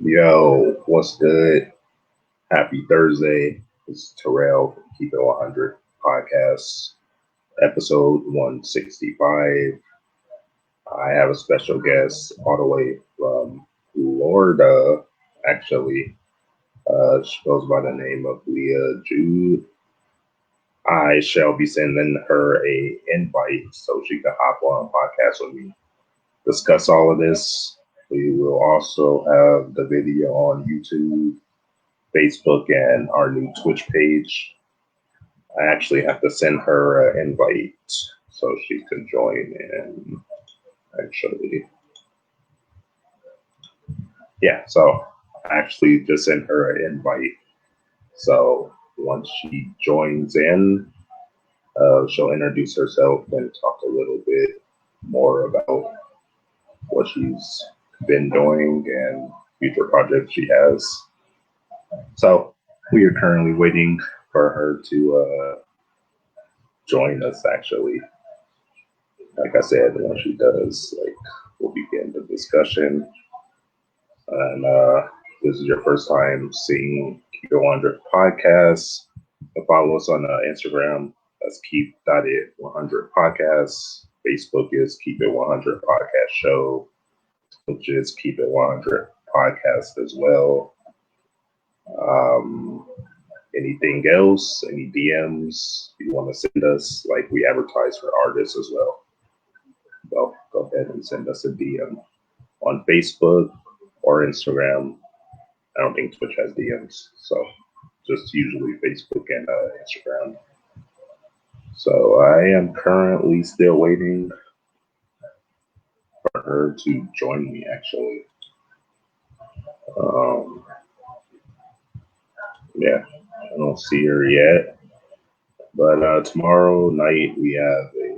Yo, what's good? Happy Thursday. This is Terrell from Keep It 100 podcast, episode 165. I have a special guest all the way from Florida, actually. She goes by the name of Leah Jude. I shall be sending her a invite so she can hop on a podcast with me, discuss all of this. We will also have the video on YouTube, Facebook, and our new Twitch page. I actually have to send her an invite so she can join in. Actually, yeah. So I actually just sent her an invite. So once she joins in, she'll introduce herself and talk a little bit more about what she's been doing and future projects she has. So we are currently waiting for her to join us. Actually, like I said, when she does, we'll begin the discussion. And this is your first time seeing Keep It 100 podcast, follow us on Instagram. That's Keep.it100 podcast. Facebook is Keep It 100 podcast show, which is Keep It 100 podcast as well. Anything else? Any DMs you want to send us? Like, we advertise for artists as well. So go ahead and send us a DM on Facebook or Instagram. I don't think Twitch has DMs, so just usually Facebook and Instagram. So I am currently still waiting for her to join me, actually. Yeah, I don't see her yet. But tomorrow night we have a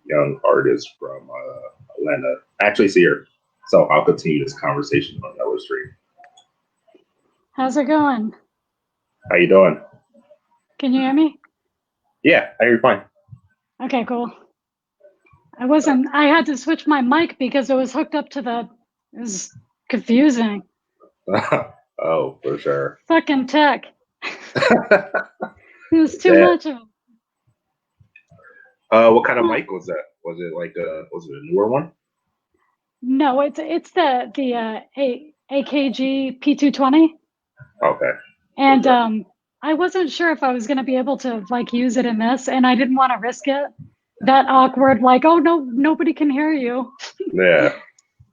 young artist from Atlanta. I actually see her, so I'll continue this conversation on another stream. How's it going? How you doing? Can you hear me? Yeah, I hear you fine. Okay, cool. I had to switch my mic because it was hooked up to it was confusing. Oh, for sure. Fucking tech. It was too much of it. What kind of mic was that? Was it was it a newer one? No, it's the AKG P220. Okay. And I wasn't sure if I was gonna be able to use it in this, and I didn't want to risk it. That awkward, oh no, nobody can hear you. Yeah,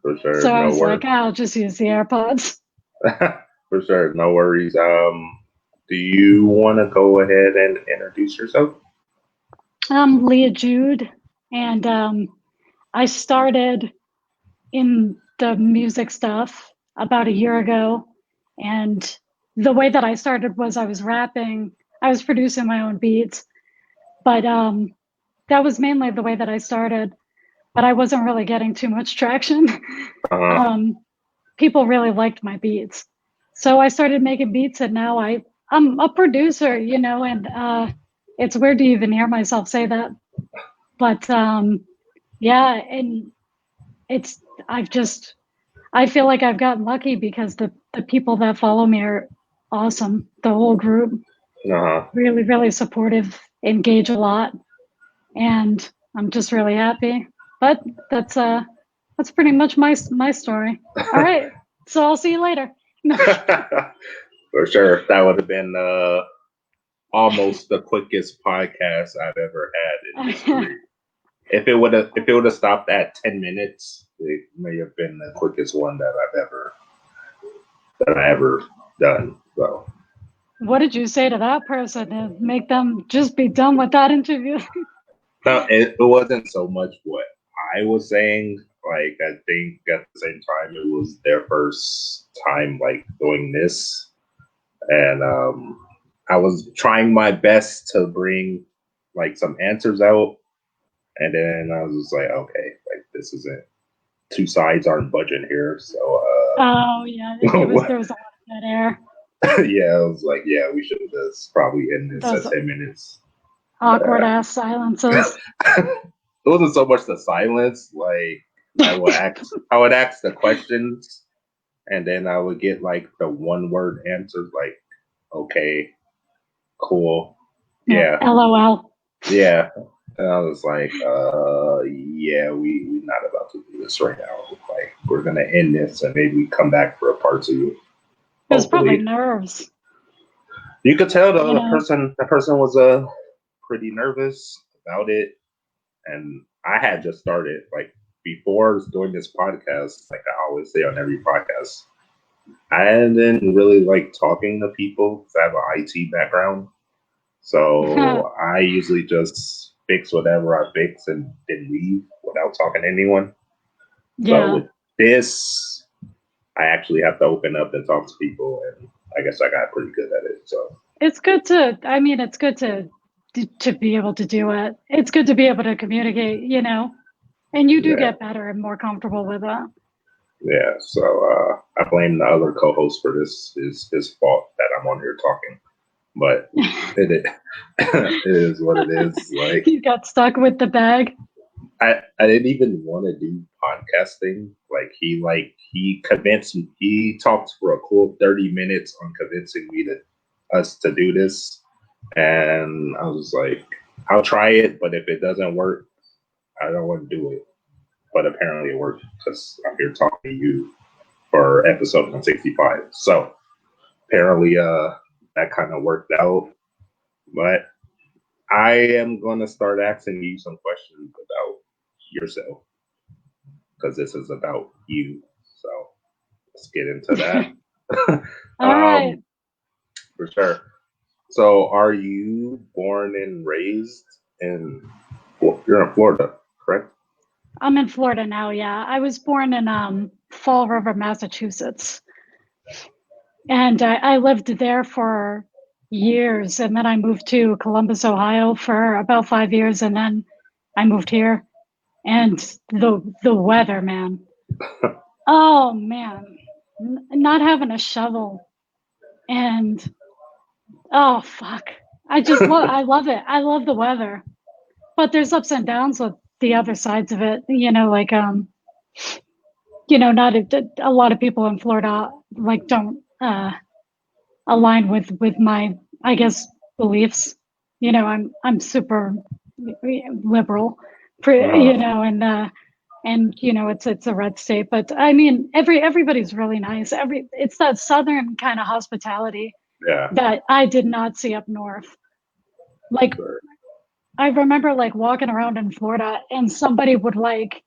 for sure. So I was like, I'll just use the AirPods. For sure, no worries. Do you want to go ahead and introduce yourself? I'm Leah Jude, and I started in the music stuff about a year ago. And the way that I started was I was rapping, I was producing my own beats, but that was mainly the way that I started. But I wasn't really getting too much traction. People really liked my beats, so I started making beats, and now I'm a producer, and it's weird to even hear myself say that, but yeah, and I feel like I've gotten lucky because the people that follow me are awesome. The whole group, really, really supportive, engage a lot, and I'm just really happy. But that's pretty much my story. All right, so I'll see you later. For sure, that would have been almost the quickest podcast I've ever had in history. If it would have stopped at 10 minutes, it may have been the quickest one that I ever done. So, what did you say to that person to make them just be done with that interview? No, it wasn't so much what I was saying. Like, I think at the same time, it was their first time doing this, and I was trying my best to bring some answers out, and then I was just like, okay, this isn't, two sides aren't budging here, so oh yeah, there was a lot of dead air. Yeah, I was like, yeah, we should just probably end this at 10 minutes. Awkward ass silences. It wasn't so much the silence, I would ask the questions, and then I would get like the one word answers like, okay, cool, yeah, LOL. yeah. And I was like, yeah, we're not about to do this right now. Like, we're gonna end this and maybe we come back for a part two. It was probably Hopefully. nerves. You could tell though You know? the person was pretty nervous about it. And I had just started like before doing this podcast, like I always say on every podcast, I didn't really like talking to people because I have an IT background. So I usually just fix whatever I fix and then leave without talking to anyone. So Yeah. with this, I actually have to open up and talk to people, and I guess I got pretty good at it. So It's good to, I mean, it's good to be able to do it. It's good to be able to communicate, you know, and you do yeah, get better and more comfortable with it. yeah. So I blame the other co-host for this. Is his fault that I'm on here talking, but it is what it is. Like You got stuck with the bag. I didn't even want to do podcasting. He convinced me. He talked for a cool 30 minutes on convincing me to us to do this, and I was like, I'll try it, but if it doesn't work, I don't want to do it. But apparently it worked because I'm here talking to you for episode 165. So apparently that kind of worked out. But I am gonna start asking you some questions about yourself because this is about you. So let's get into that. All right. For sure. So, are you born and raised in? You're in Florida, correct? I'm in Florida now. Yeah. I was born in Fall River, Massachusetts. And I lived there for years. And then I moved to Columbus, Ohio for about 5 years. And then I moved here. And the weather, man. Oh man. Not having a shovel. And oh fuck. I love it. I love the weather. But there's ups and downs with the other sides of it. Not a lot of people in Florida like don't align with my, I guess, beliefs. I'm super liberal, Uh, and it's a red state, but I mean everybody's really nice. It's that southern kind of hospitality yeah. that I did not see up north. Like Sure. I remember like walking around in Florida and somebody would like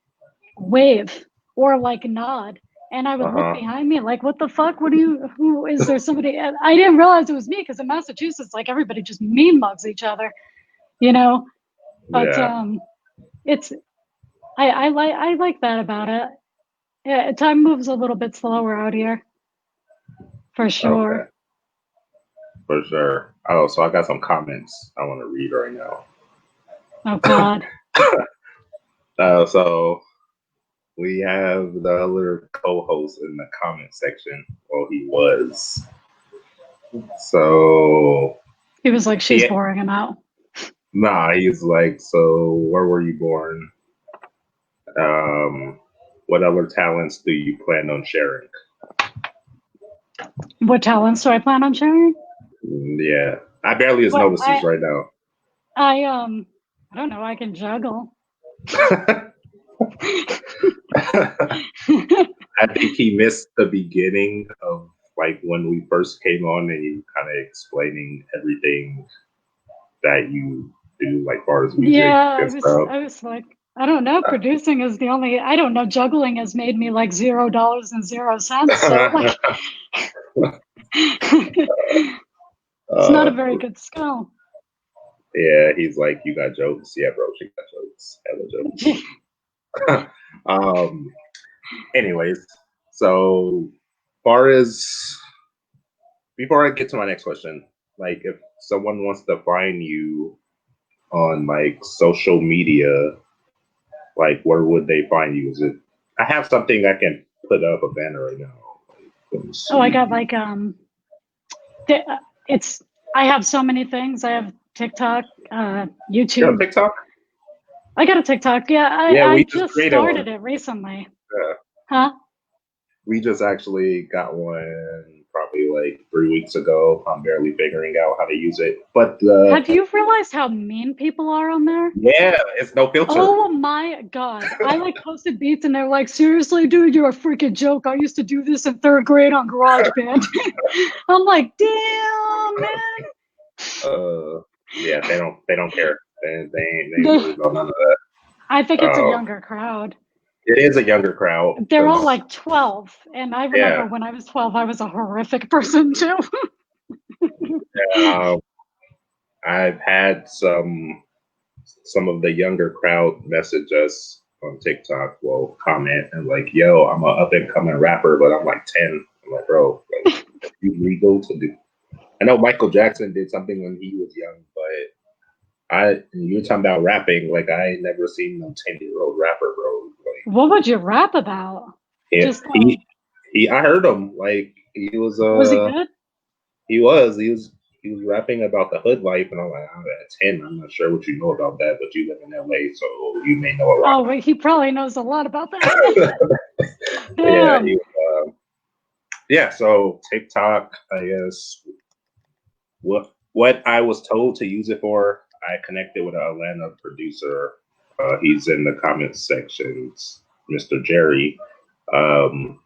wave or like nod. And I would look Uh-huh. behind me like, what the fuck? Who is there somebody? And I didn't realize it was me because in Massachusetts, like everybody just mean mugs each other, you know? But Yeah. it's, I like that about it. Yeah, time moves a little bit slower out here for Okay. sure. For sure. Oh, so I got some comments I want to read right now. Oh God. So we have the other co-host in the comment section. Well, he was. So He was like, she's yeah, boring him out. nah, he's like, so where were you born? Um, what other talents do you plan on sharing? What talents do I plan on sharing? Yeah, I barely just What noticed this right now. I don't know, I can juggle. I think he missed the beginning of like when we first came on and you kind of explaining everything that you do, like far as music Yeah, and stuff. I was like, I don't know. Producing is the only, I don't know. Juggling has made me like $0.00. So like, it's not a uh, very good skill. yeah, he's like, you got jokes. Yeah, bro, she got jokes. Hella jokes. Anyways, so far as before I get to my next question, like if someone wants to find you on like social media, like where would they find you? Is it? I have something I can put up a banner right now. Let me Oh, I got see. like, it's, I have so many things. I have TikTok, You have YouTube. TikTok? I got a TikTok. Yeah, Yeah, I we just just created started one. it recently. Yeah. Huh? We just actually got one probably like 3 weeks ago. I'm barely figuring out how to use it. But Have you realized how mean people are on there? yeah, it's no filter. Oh my God. I like posted beats and they're like, seriously, dude, you're a freaking joke. I used to do this in third grade on GarageBand. I'm like, damn, man. Yeah, they don't care. They ain't They, worried about none of that. I think it's a Um, younger crowd. it is a younger crowd They're all because like 12. And I remember yeah, when I was 12, I was a horrific person too. uh, I've had some of the younger crowd message us on TikTok, will comment and like, "Yo, I'm an up and coming rapper, but I'm like 10." I'm like, bro, like, you legal to do? I know Michael Jackson did something when he was young, but you're talking about rapping, like I ain't never seen no 10-year-old rapper, bro. Like What would you rap about? yeah, Just I heard him like was he good? he was he was rapping about the hood life, and I'm like, I'm at 10. I'm not sure what you know about that, but you live in LA, so you may know a lot. Oh, wait, he probably knows a lot about that. Yeah, Damn. yeah. So TikTok, I guess what I was told to use it for, I connected with an Atlanta producer. He's in the comments sections, Mr. Jerry. Um,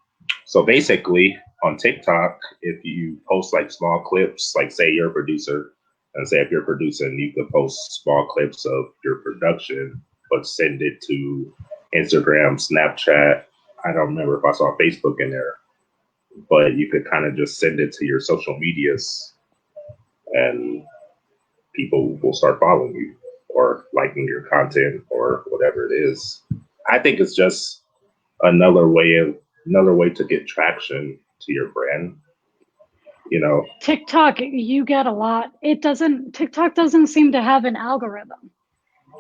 so basically, on TikTok, if you post like small clips, like say you're a producer, and say if you're producing, you could post small clips of your production, but send it to Instagram, Snapchat. I don't remember if I saw Facebook in there, but you could kind of just send it to your social medias, and people will start following you or liking your content or whatever it is. I think it's just another way to get traction to your brand. You know, TikTok, you get a lot. TikTok doesn't seem to have an algorithm,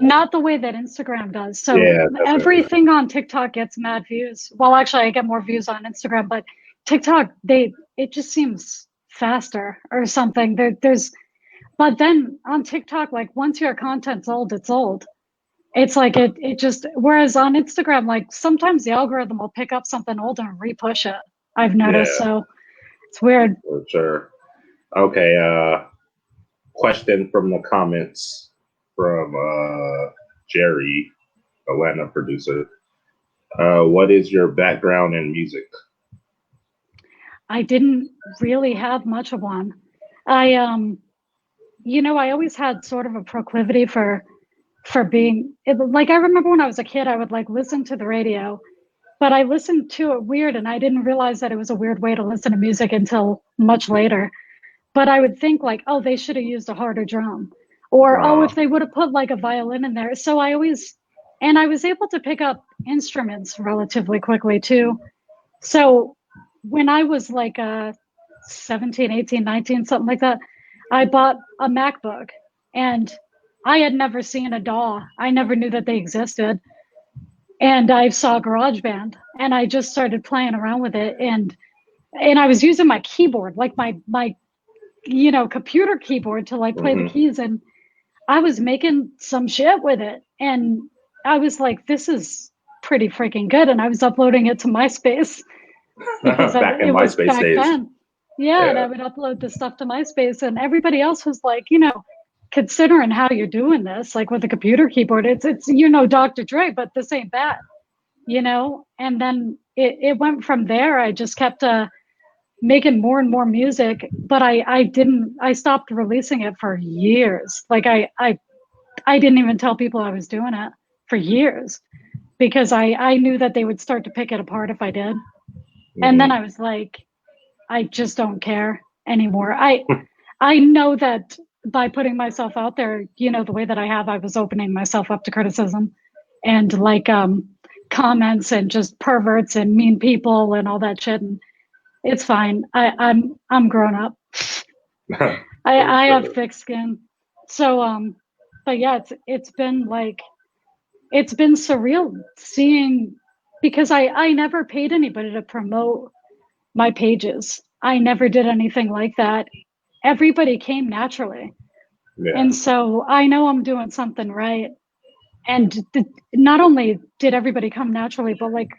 not the way that Instagram does. So yeah, definitely. everything on TikTok gets mad views. Well, actually, I get more views on Instagram, but TikTok, it just seems faster or something. But then on TikTok, like once your content's old, it's old. It's like it just, whereas on Instagram, like sometimes the algorithm will pick up something old and repush it. I've noticed. Yeah, So it's weird. for sure. Okay, question from the comments from Jerry, Atlanta producer. What is your background in music? I didn't really have much of one. I I always had sort of a proclivity for being like I remember when I was a kid, I would like listen to the radio, but I listened to it weird and I didn't realize that it was a weird way to listen to music until much later. But I would think like, oh, they should have used a harder drum. Or oh, Uh, if they would have put like a violin in there. So I was able to pick up instruments relatively quickly too. So when I was like 17, 18, 19, something like that, I bought a MacBook and I had never seen a DAW. I never knew that they existed. And I saw GarageBand and I just started playing around with it and I was using my keyboard, like my computer keyboard to like play the mhm. keys and I was making some shit with it. And I was like, this is pretty freaking good. And I was uploading it to MySpace because Back in it was MySpace back days. then. Yeah, and Yeah. I would upload the stuff to MySpace, and everybody else was like, considering how you're doing this, like with a computer keyboard, it's Dr. Dre, but this ain't that. And then it went from there. I just kept making more and more music, but I stopped releasing it for years. Like I didn't even tell people I was doing it for years because I knew that they would start to pick it apart if I did. And then Mhm. I was like, I just don't care anymore. I know that by putting myself out there, the way that I have, I was opening myself up to criticism and like comments and just perverts and mean people and all that shit. And it's fine. I'm grown up. For I have sure. thick skin. So but yeah, it's been surreal seeing because I never paid anybody to promote my pages. I never did anything like that. Everybody came naturally. Yeah. And so I know I'm doing something right. And not only did everybody come naturally, but like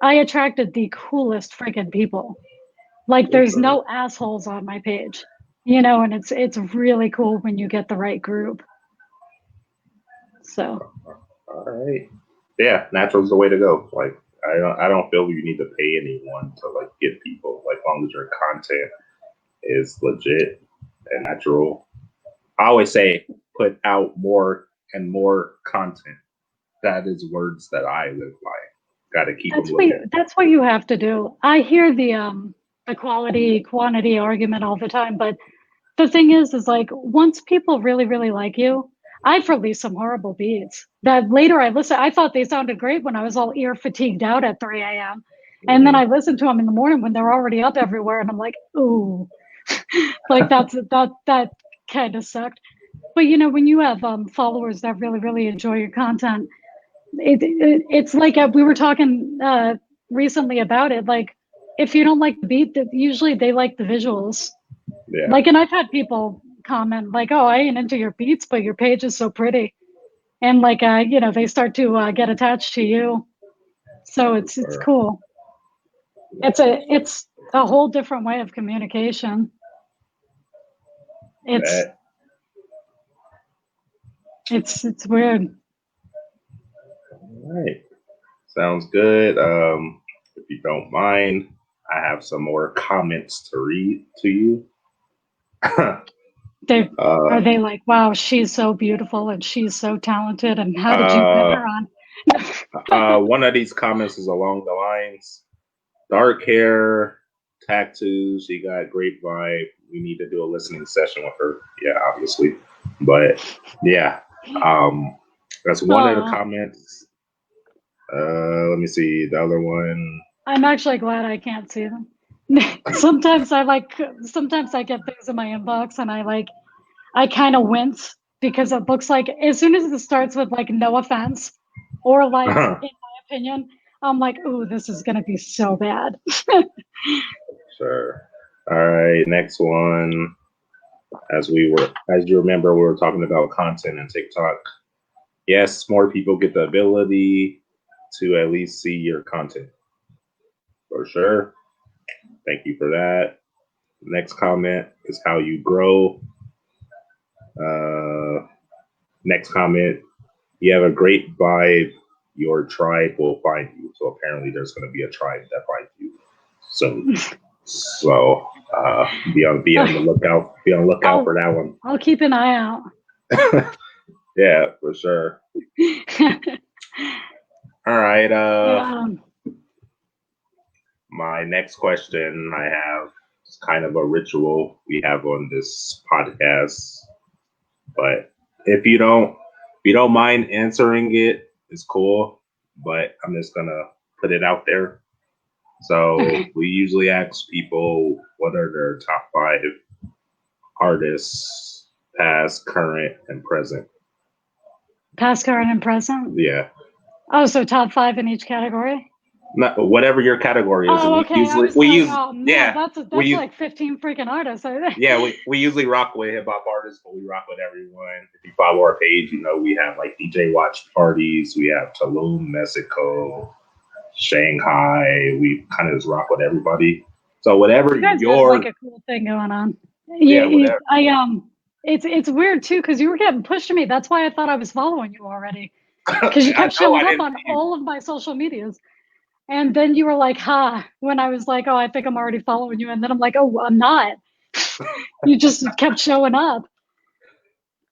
I attracted the coolest freaking people. Like there's no assholes on my page, and it's really cool when you get the right group. So, all right, yeah, natural's the way to go. Like I don't feel you need to pay anyone to like get people. Like, as long as your content is legit and natural. I always say put out more and more content. That is words that I live by. Got to keep them looking. that's what you have to do. I hear the quality quantity argument all the time, but the thing is like once people really really like you, I've released some horrible beats that later I thought they sounded great when I was all ear fatigued out at 3 a.m. And then I listened to them in the morning when they're already up everywhere, and I'm like, ooh, like that kind of sucked. But when you have followers that really really enjoy your content, it's like we were talking recently about it. Like if you don't like the beat, that usually they like the visuals. Yeah. Like, and I've had people comment like, "Oh, I ain't into your beats, but your page is so pretty," and like, they start to get attached to you. So it's cool. It's a whole different way of communication. It's weird. All right. Sounds good. If you don't mind, I have some more comments to read to you. Are they like, wow, she's so beautiful and she's so talented, and how did you get her on? One of these comments is along the lines: dark hair, tattoos, she got great vibe. We need to do a listening session with her. Yeah, obviously. But yeah, that's one of the comments. Let me see the other one. I'm actually glad I can't see them. Sometimes I get things in my inbox and I kind of wince because it looks like as soon as it starts with like no offense or like in my opinion, I'm like, ooh, this is gonna be so bad. Sure. All right, next one. As you remember, we were talking about content and TikTok. Yes, more people get the ability to at least see your content. For sure. Thank you for that. Next comment is how you grow. Next comment, you have a great vibe. Your tribe will find you. So apparently, there's going to be a tribe that finds you soon. So be on the lookout. Be on the lookout for that one. I'll keep an eye out. Yeah, for sure. All right. My next question I have is kind of a ritual we have on this podcast, but if you don't mind answering it, it's cool. But I'm just gonna put it out there. So we usually ask people what are their top 5 artists, past, current, and present. Past, current, and present? Yeah. Oh, so top 5 in each category? Not, whatever your category is. Oh, okay. That's like 15 freaking artists. Yeah, we usually rock with hip hop artists, but we rock with everyone. If you follow our page, we have like DJ watch parties. We have Tulum, Mexico, Shanghai. We kind of just rock with everybody. So whatever you guys have like a cool thing going on. Whatever. It's weird too because you were getting pushed to me. That's why I thought I was following you already because you kept showing up on all of my social medias. And then you were like, when I was like, oh, I think I'm already following you. And then I'm like, oh, I'm not. You just kept showing up.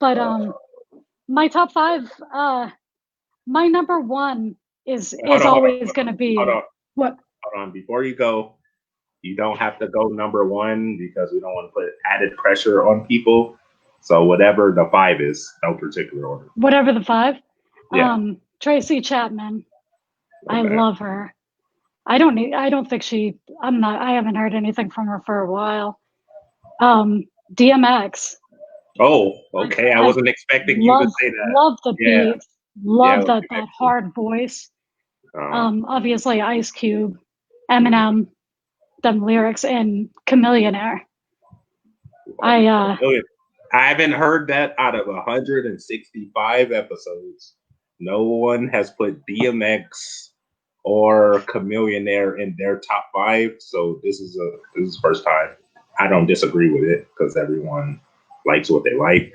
But my top 5, my number 1 is always going to be. What? Hold on. Before you go, you don't have to go number 1 because we don't want to put added pressure on people. So whatever the 5 is, no particular order. Whatever the 5? Yeah. Tracy Chapman. Okay. I love her. I don't think I haven't heard anything from her for a while. DMX. Oh, okay. I wasn't expecting you to say that. Love the beats. Love that hard voice. Obviously Ice Cube, Eminem, them lyrics, and Chameleonaire. I haven't heard that out of 165 episodes. No one has put DMX or Chameleonaire in their top 5. So this is the first time. I don't disagree with it because everyone likes what they like.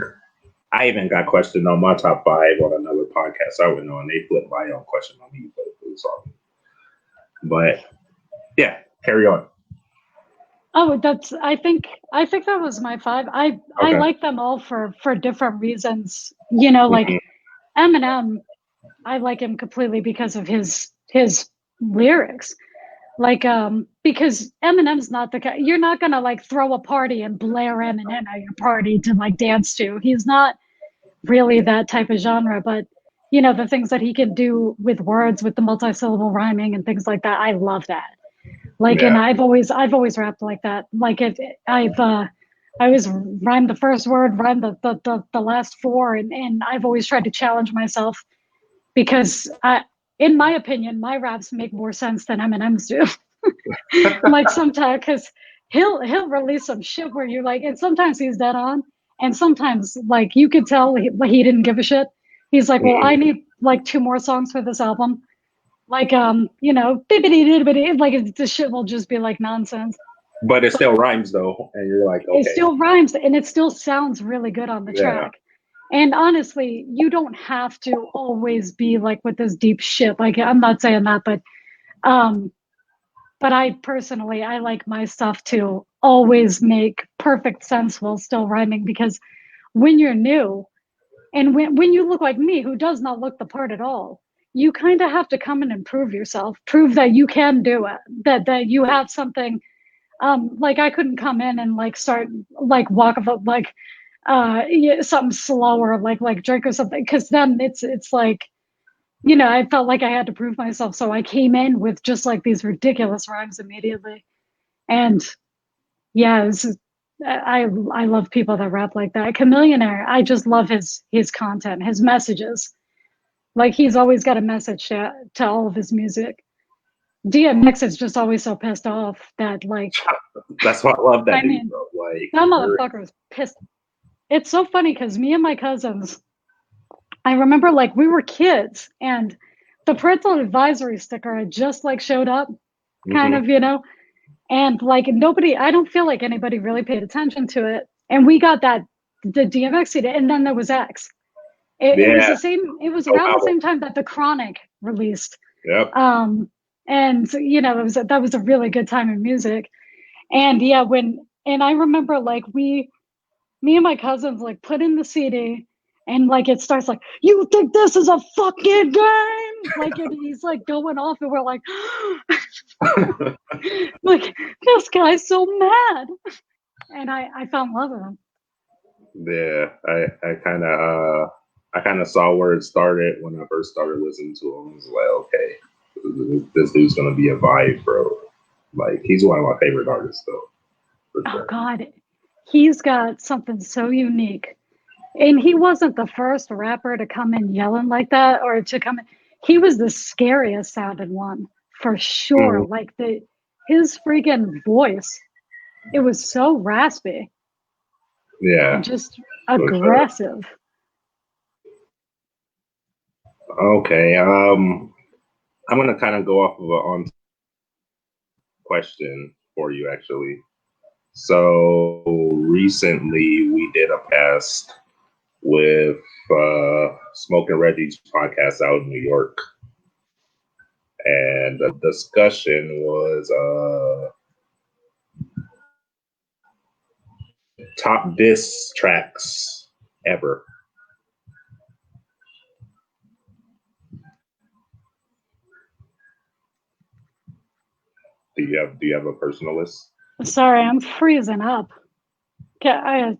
I even got questioned on my top 5 on another podcast I went on. They flipped my own question on me, but it was all. But yeah, carry on. Oh, I think that was my 5. I Okay. like them all for different reasons. You know, like Eminem, I like him completely because of his lyrics. Like because Eminem's not the guy, you're not gonna like throw a party and blare Eminem at your party to like dance to. He's not really that type of genre, but you know, the things that he can do with words, with the multi-syllable rhyming and things like that, I love that. Like, and Yeah. I've always rapped like that. Like if I always rhyme the first word, rhyme the last 4, and I've always tried to challenge myself because in my opinion, my raps make more sense than Eminem's do. Like sometimes, because he'll release some shit where you're like, and sometimes he's dead on, and sometimes like you could tell he didn't give a shit. He's like, well, I need like 2 more songs for this album. Like you know, bibbidi like the shit will just be like nonsense. But it still rhymes though, and you're like, It okay. still rhymes and it still sounds really good on the track. And honestly, you don't have to always be like with this deep shit. Like I'm not saying that, um but I personally I like my stuff to always make perfect sense while still rhyming because when you're new and when you look like me who does not look the part at all, you kind of have to come in and prove yourself, prove that you can do it, that you have something. Like I couldn't come in and like start like walk of like something slower like Drake or something because then it's like, you know, I felt like I had to prove myself, so I came in with just like these ridiculous rhymes immediately. And yeah, I love people that rap like that. Chameleonaire, I just love his content, his messages. Like he's always got a message to all of his music. DMX is just always so pissed off that like That's why I love that I dude, mean bro. Like that motherfucker is pissed. It's so funny because me and my cousins, I remember like we were kids and the parental advisory sticker had just like showed up, kind of, you know, and like nobody, I don't feel like anybody really paid attention to it. And we got the DMX CD, and then there was X. It was yeah, the same. It was no around the album. same time that the Chronic released. Yep. And you know, that was a really good time in music. And yeah, and I remember like me and my cousins like put in the CD and like it starts like, you think this is a fucking game? Like and he's like going off and we're like, like this guy's so mad. And I fell in love with him. Yeah, I kind of saw where it started when I first started listening to him. I was like, okay, this dude's gonna be a vibe, bro. Like he's one of my favorite artists, though. For Oh sure. God, he's got something so unique. And he wasn't the first rapper to come in yelling like that or to come in. He was the scariest sounding one for sure. Like his freaking voice, it was so raspy Yeah, and just for sure. aggressive. Okay, I'm gonna kind of go off of a on question for you, actually. So recently we did a cast with Smoke and Reggie's podcast out in New York. And the discussion was top diss tracks ever. Do you have a personal list? Sorry, I'm freezing up. Okay,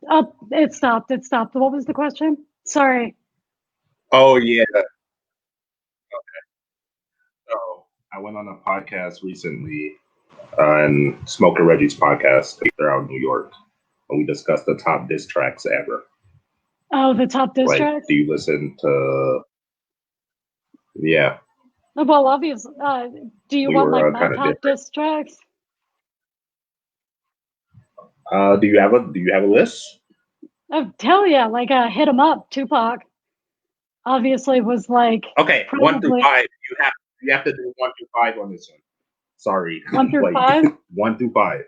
it stopped. It stopped. What was the question? Sorry. Oh yeah. So I went on a podcast recently on Smoke and Reggie's podcast. They're out in New York, and we discussed the top diss tracks ever. Oh, the top diss Like, tracks? do you listen to? Yeah, Well, obviously. Do you we want like were my kind of top different. diss tracks? Do you have a list? Oh, hell yeah! Like, hit 'em up. Tupac obviously was like Okay, 1 through probably 5. You have. You have to do 1 through 5 on this one. Sorry. 1 through like 5. 1 through 5.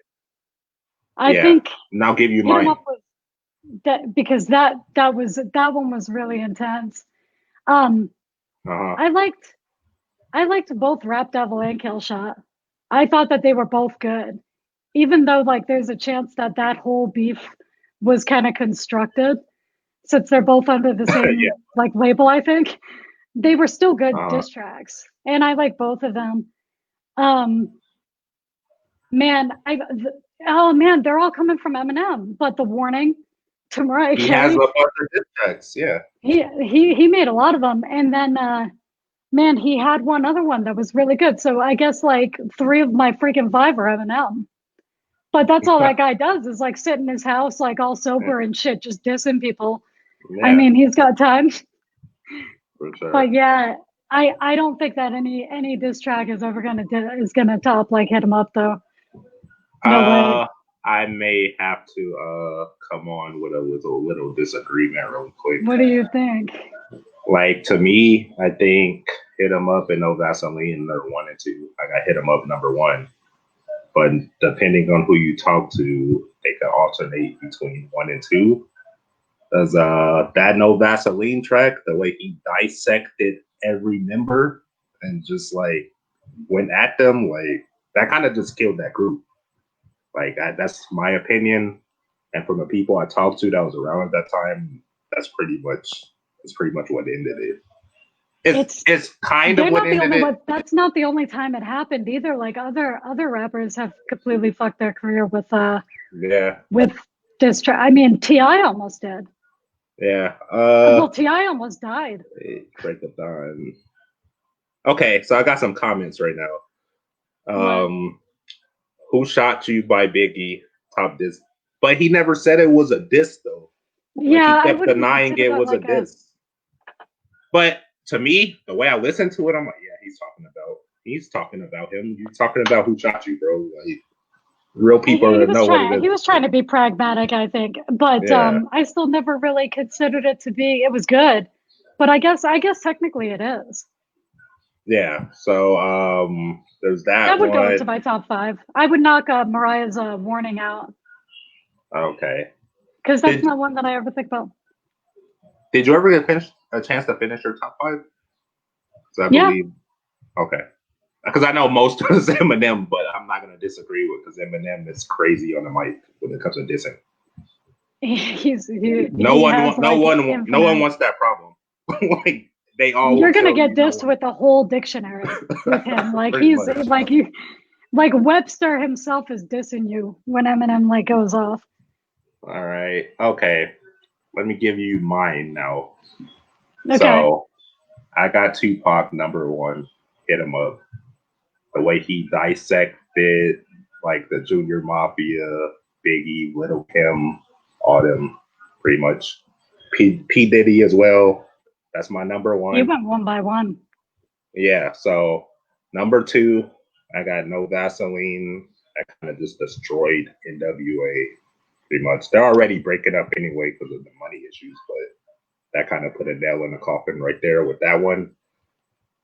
I think. And I'll give you Hit 'em mine. up with that because that one was really intense. I liked both Rap Devil and Kill Shot. I thought that they were both good, even though like there's a chance that that whole beef was kind of constructed, since they're both under the same like label. I think they were still good diss tracks, and I like both of them. Man, oh man, they're all coming from Eminem, but the warning to Mariah He Carey. has a bunch of diss tracks, yeah. He made a lot of them, and then man, he had one other one that was really good. So I guess like 3 of my freaking 5 are Eminem. But that's all that guy does is like sit in his house like all sober and shit, just dissing people. Yeah. I mean, he's got time. For sure. But yeah, I don't think that any diss track is ever gonna top like Hit 'Em Up though. No way. I may have to come on with a little disagreement real quick. What do you think? Like, to me, I think Hit 'Em Up and No Vaseline are 1 and 2. I got Hit 'Em Up number 1. But depending on who you talk to, they can alternate between 1 and 2. Because that No Vaseline track, the way he dissected every member and just like went at them, like that kind of just killed that group. Like that's my opinion, and from the people I talked to that was around at that time, that's pretty much what ended it. It's kind of what ended it. That's not the only time it happened either. Like other rappers have completely fucked their career with diss track. I mean, T.I. almost did. Yeah. Well, T.I. almost died. Break it down. Okay, so I got some comments right now. Who Shot You by Biggie, top diss. But he never said it was a diss, though. Yeah, he kept denying it was like a diss. But to me, the way I listen to it, I'm like, yeah, he's talking about him. You're talking about Who Shot You, bro. Like, real people know what it is. He was trying to be pragmatic, I think. But I still never really considered it to be, it was good. But I guess technically it is. Yeah, so there's that. That would go into my top 5. I would knock Mariah's Warning out. Okay. Because that's not one that I ever think about. Did you ever get a chance to finish your top 5? So I believe. Okay. Because I know most of it's Eminem, but I'm not going to disagree with because Eminem is crazy on the mic when it comes to dissing. No one wants that problem. Like they all. You're gonna get dissed with the whole dictionary with him. Like he's like Webster himself is dissing you when Eminem like goes off. All right. Okay. Let me give you mine now. Okay. So I got Tupac number 1. Hit 'Em Up. The way he dissected like the Junior Mafia, Biggie, Little Kim, all them, pretty much. P Diddy as well. That's my number 1. You went 1 by 1. Yeah. So number 2, I got No Vaseline. That kind of just destroyed NWA. Pretty much. They're already breaking up anyway because of the money issues, but that kind of put a nail in the coffin right there with that one.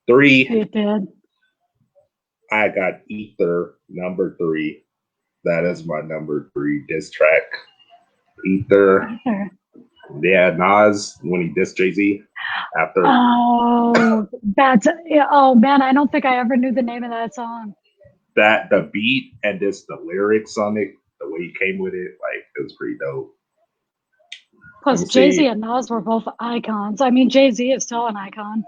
3. It did. I got Ether number 3. That is my number 3 diss track. Ether. Yeah, Nas when he dissed Jay-Z after. Oh, man, I don't think I ever knew the name of that song. That the beat and just the lyrics on it, the way he came with it, like it was pretty dope. Plus, Jay-Z and Nas were both icons. I mean, Jay-Z is still an icon.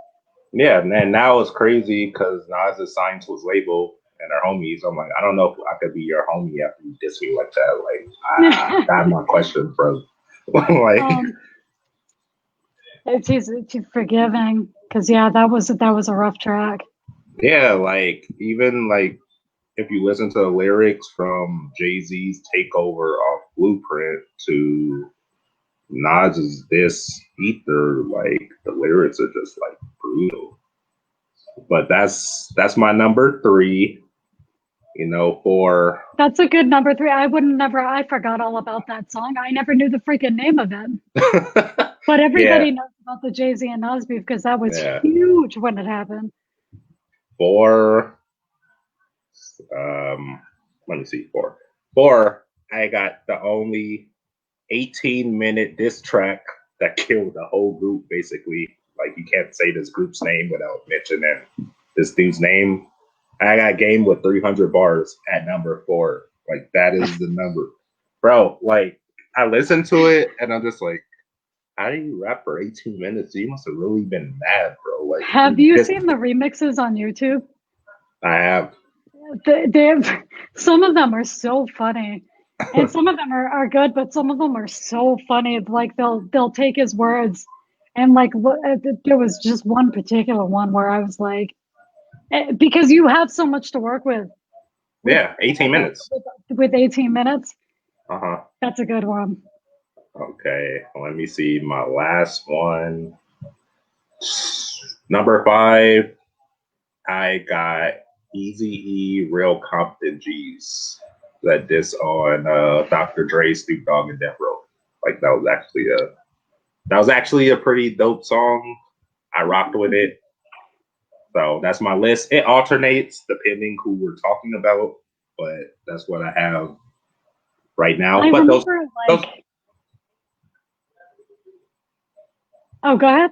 Yeah, and now it's crazy because Nas is signed to his label and our homies. I'm like, I don't know if I could be your homie after you diss me like that. Like, I got my question, bro. Like, it's forgiving because that was a rough track. Yeah, like even like if you listen to the lyrics from Jay-Z's Takeover off Blueprint to Nas's this Ether, like the lyrics are just like brutal. But that's my number 3. You know, for that's a good number 3. I forgot all about that song. I never knew the freaking name of it. But everybody knows about the Jay-Z and Nas beef because that was huge when it happened. 4, let me see, 4. 4, I got the only 18-minute diss track that killed the whole group, basically. Like, you can't say this group's name without mentioning this dude's name. I got Game with 300 bars at number 4. Like, that is the number. Bro, like, I listened to it, and I'm just like, how do you rap for 18 minutes? You must have really been mad, bro. Like, Have you seen the remixes on YouTube? I have. Some of them are so funny, and some of them are good, but some of them are so funny. Like they'll take his words, and like there was just one particular one where I was like, because you have so much to work with Yeah, 18 minutes. With 18 minutes. Uh-huh. That's a good one. Okay, let me see my last one. Number 5, I got Easy E, Real Compton G's. That diss on Dr. Dre, Snoop Dogg, and Death Row. Like, that was actually a pretty dope song. I rocked with it. So that's my list. It alternates depending who we're talking about, but that's what I have right now. I but remember those. Oh, go ahead.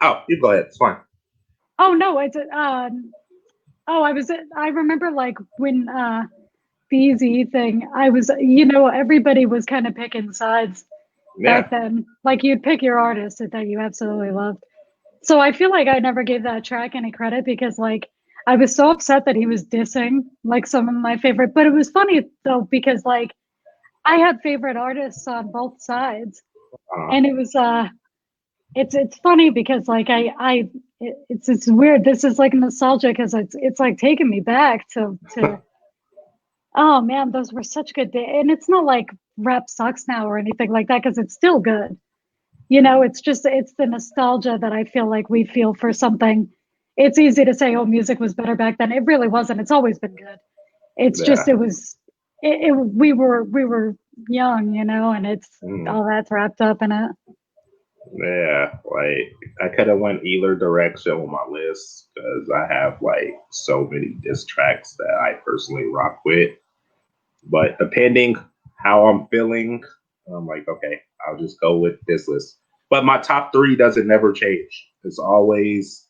Oh, you go ahead. It's fine. Oh no, it's I remember like when the Easy thing, I was, everybody was kind of picking sides back then. Like you'd pick your artist that you absolutely loved. So I feel like I never gave that track any credit because like I was so upset that he was dissing like some of my favorite, but it was funny though because like I had favorite artists on both sides. And it was it's funny because like it's weird. This is like nostalgia because it's like taking me back to oh man, those were such good days. And it's not like rap sucks now or anything like that because it's still good. It's the nostalgia that I feel like we feel for something. It's easy to say, oh, music was better back then. It really wasn't. It's always been good. It's just we were young, and it's all that's wrapped up in it. Yeah, like I could have went either direction with my list because I have like so many diss tracks that I personally rock with. But depending how I'm feeling, I'm like, okay, I'll just go with this list. But my top 3 doesn't never change. It's always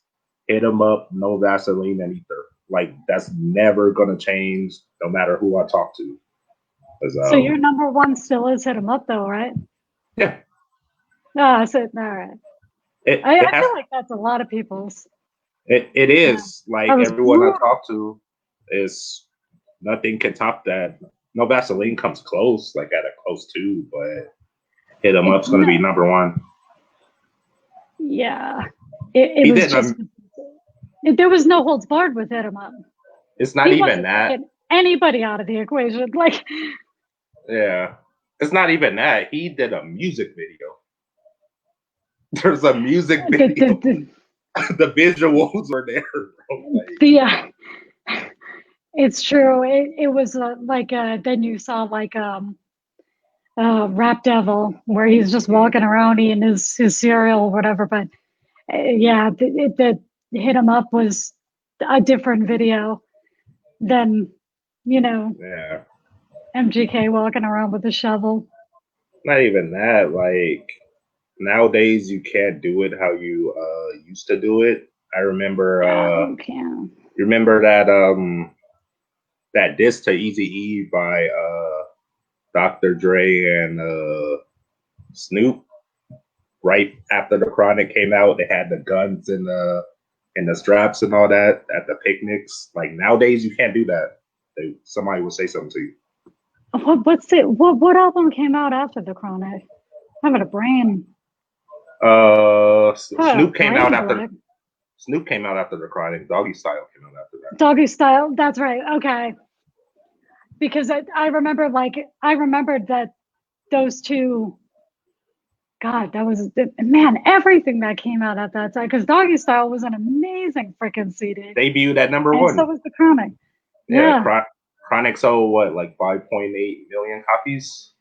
Hit 'em Up, No Vaseline, and Ether. Like that's never gonna change, no matter who I talk to. So your number 1 still is Hit 'em Up, though, right? Yeah. No, so all right. I feel like that's a lot of people's. It is like everyone I talk to is nothing can top that. No Vaseline comes close, like at a close 2, but Hit 'em Up's going to be number 1. Yeah, it was just there was no holds barred with Hit 'em Up. It's not even that. Anybody out of the equation, like. Yeah, it's not even that. He did a music video. There's a music video. The visuals were there. Like, it's true. It was then you saw like Rap Devil where he's just walking around eating his cereal or whatever. But the Hit 'em Up was a different video than MGK walking around with a shovel. Not even that. Like nowadays, you can't do it how you used to do it. I remember. You can. You remember that diss to Easy E by Dr. Dre and Snoop. Right after the Chronic came out, they had the guns and the straps and all that at the picnics. Like nowadays, you can't do that. Somebody will say something to you. What album came out after the Chronic? I'm having a brain. Snoop came out after. Snoop came out after the Chronic. Doggy Style came out after that. Doggy Style. That's right. Okay. Because I remembered that those two. God, that was everything that came out at that time. Because Doggy Style was an amazing freaking CD. Debuted at number 1. So was the Chronic. Yeah. Chronic sold what, like 5.8 million copies,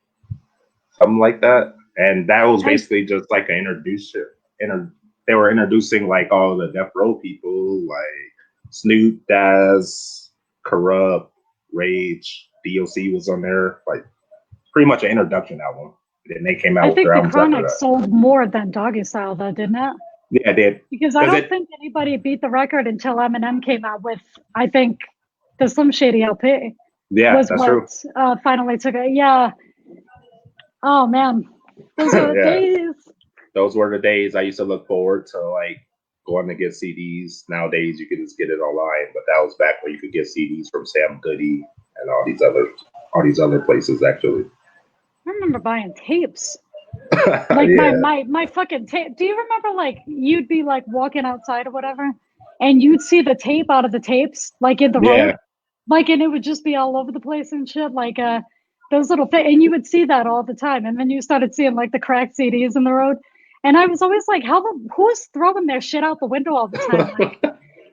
something like that. And that was basically just like an introduction. They were introducing like all the Death Row people, like Snoop, Daz, Corrupt, Rage, DOC was on there. Like pretty much an introduction album. Then they came out I with think their the albums after Chronic that. sold more than Doggy Style, though, didn't it? Yeah, it did. Because I don't think anybody beat the record until Eminem came out with, I think, the Slim Shady LP. Yeah, was that's what true. Finally took it. Yeah. Oh man, those are the Yeah. days. Those were the days I used to look forward to, like going to get CDs. Nowadays, you can just get it online, but that was back when you could get CDs from Sam Goody and all these other places. Actually, I remember buying tapes. Like yeah. my fucking tape. Do you remember like you'd be like walking outside or whatever, and you'd see the tape out of the tapes like in the road, like, and it would just be all over the place and shit, like those little things, and you would see that all the time, and then you started seeing like the cracked CDs in the road, and I was always like, who's throwing their shit out the window all the time, like.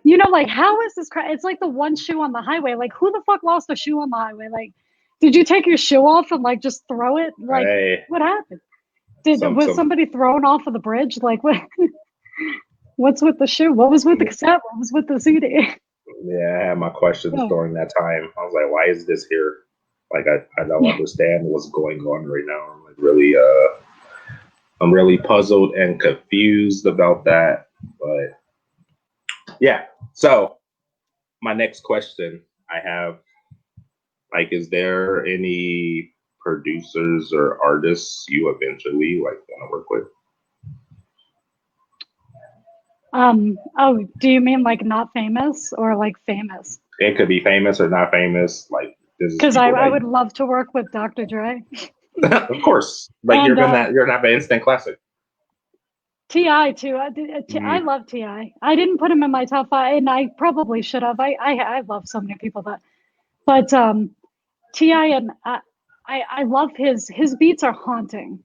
You know, like, how is this? It's like the one shoe on the highway. Like, who the fuck lost a shoe on the highway? Like, did you take your shoe off and like just throw it? Like, Hey, what happened? Was somebody thrown off of the bridge? Like, what? What's with the shoe? What was with the cassette? What was with the CD? Yeah, I had my questions during that time. I was like, why is this here? Like, I don't understand what's going on right now. I'm like I'm really puzzled and confused about that. But yeah, so my next question I have, like, is there any producers or artists you eventually like want to work with? Oh, do you mean like not famous or like famous? It could be famous or not famous. Like, because I would love to work with Dr. Dre. Of course, like, you're gonna have an instant classic. T.I. too. I love T.I. I didn't put him in my top 5, and I probably should have. I love so many people but T.I. and I love his beats are haunting.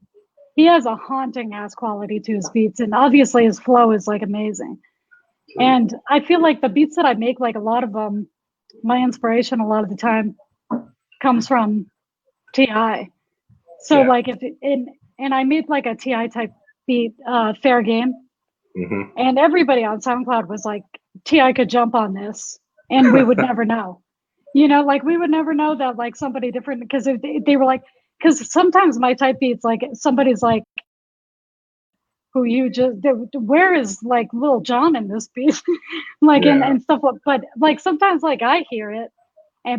He has a haunting ass quality to his beats, and obviously his flow is like amazing. And I feel like the beats that I make, like a lot of them, my inspiration a lot of the time comes from T.I. So like and I made like a T.I. type beat, Fair Game. And everybody on SoundCloud was like, T.I. could jump on this and we would never know. You know, like we would never know that like somebody different, because they were like, because sometimes my type beats, like somebody's like, who you just, where is like Lil Jon in this beat? Like, and stuff. But like sometimes like I hear it,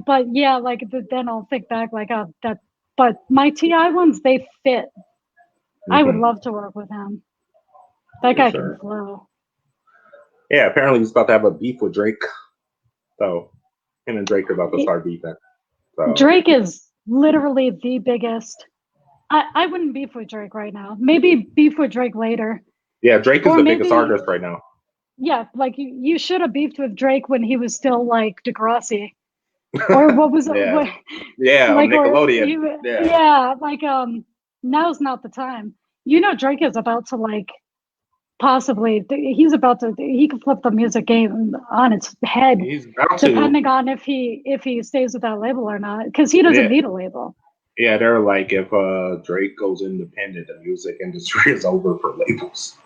but yeah, like then I'll think back like, oh, that, but my T.I. ones, they fit. I would love to work with him. That guy can flow. Yeah, apparently he's about to have a beef with Drake. So him and Drake are about to start beefing. So. Drake is literally the biggest. I wouldn't beef with Drake right now. Maybe beef with Drake later. Yeah, Drake is the biggest artist right now. Yeah, like you should have beefed with Drake when he was still like Degrassi. Or what was it? Yeah, like, on Nickelodeon. Yeah, like now's not the time. You know, Drake is about to like possibly he could flip the music game on its head. He's about to, depending on if he stays with that label or not, because he doesn't need a label. Yeah, they're like, if Drake goes independent, the music industry is over for labels.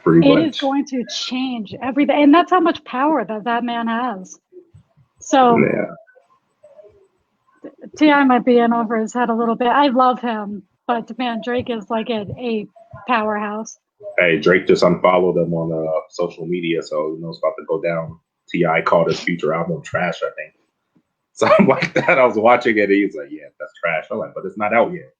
It is going to change everything, and that's how much power that man has. So T.I. might be in over his head a little bit. I love him, but man, Drake is like a powerhouse. Hey, Drake just unfollowed him on social media, so you know it's about to go down. T.I. called his future album trash, I think. Something like that. I was watching it, and he was like, "Yeah, that's trash." I'm like, "But it's not out yet."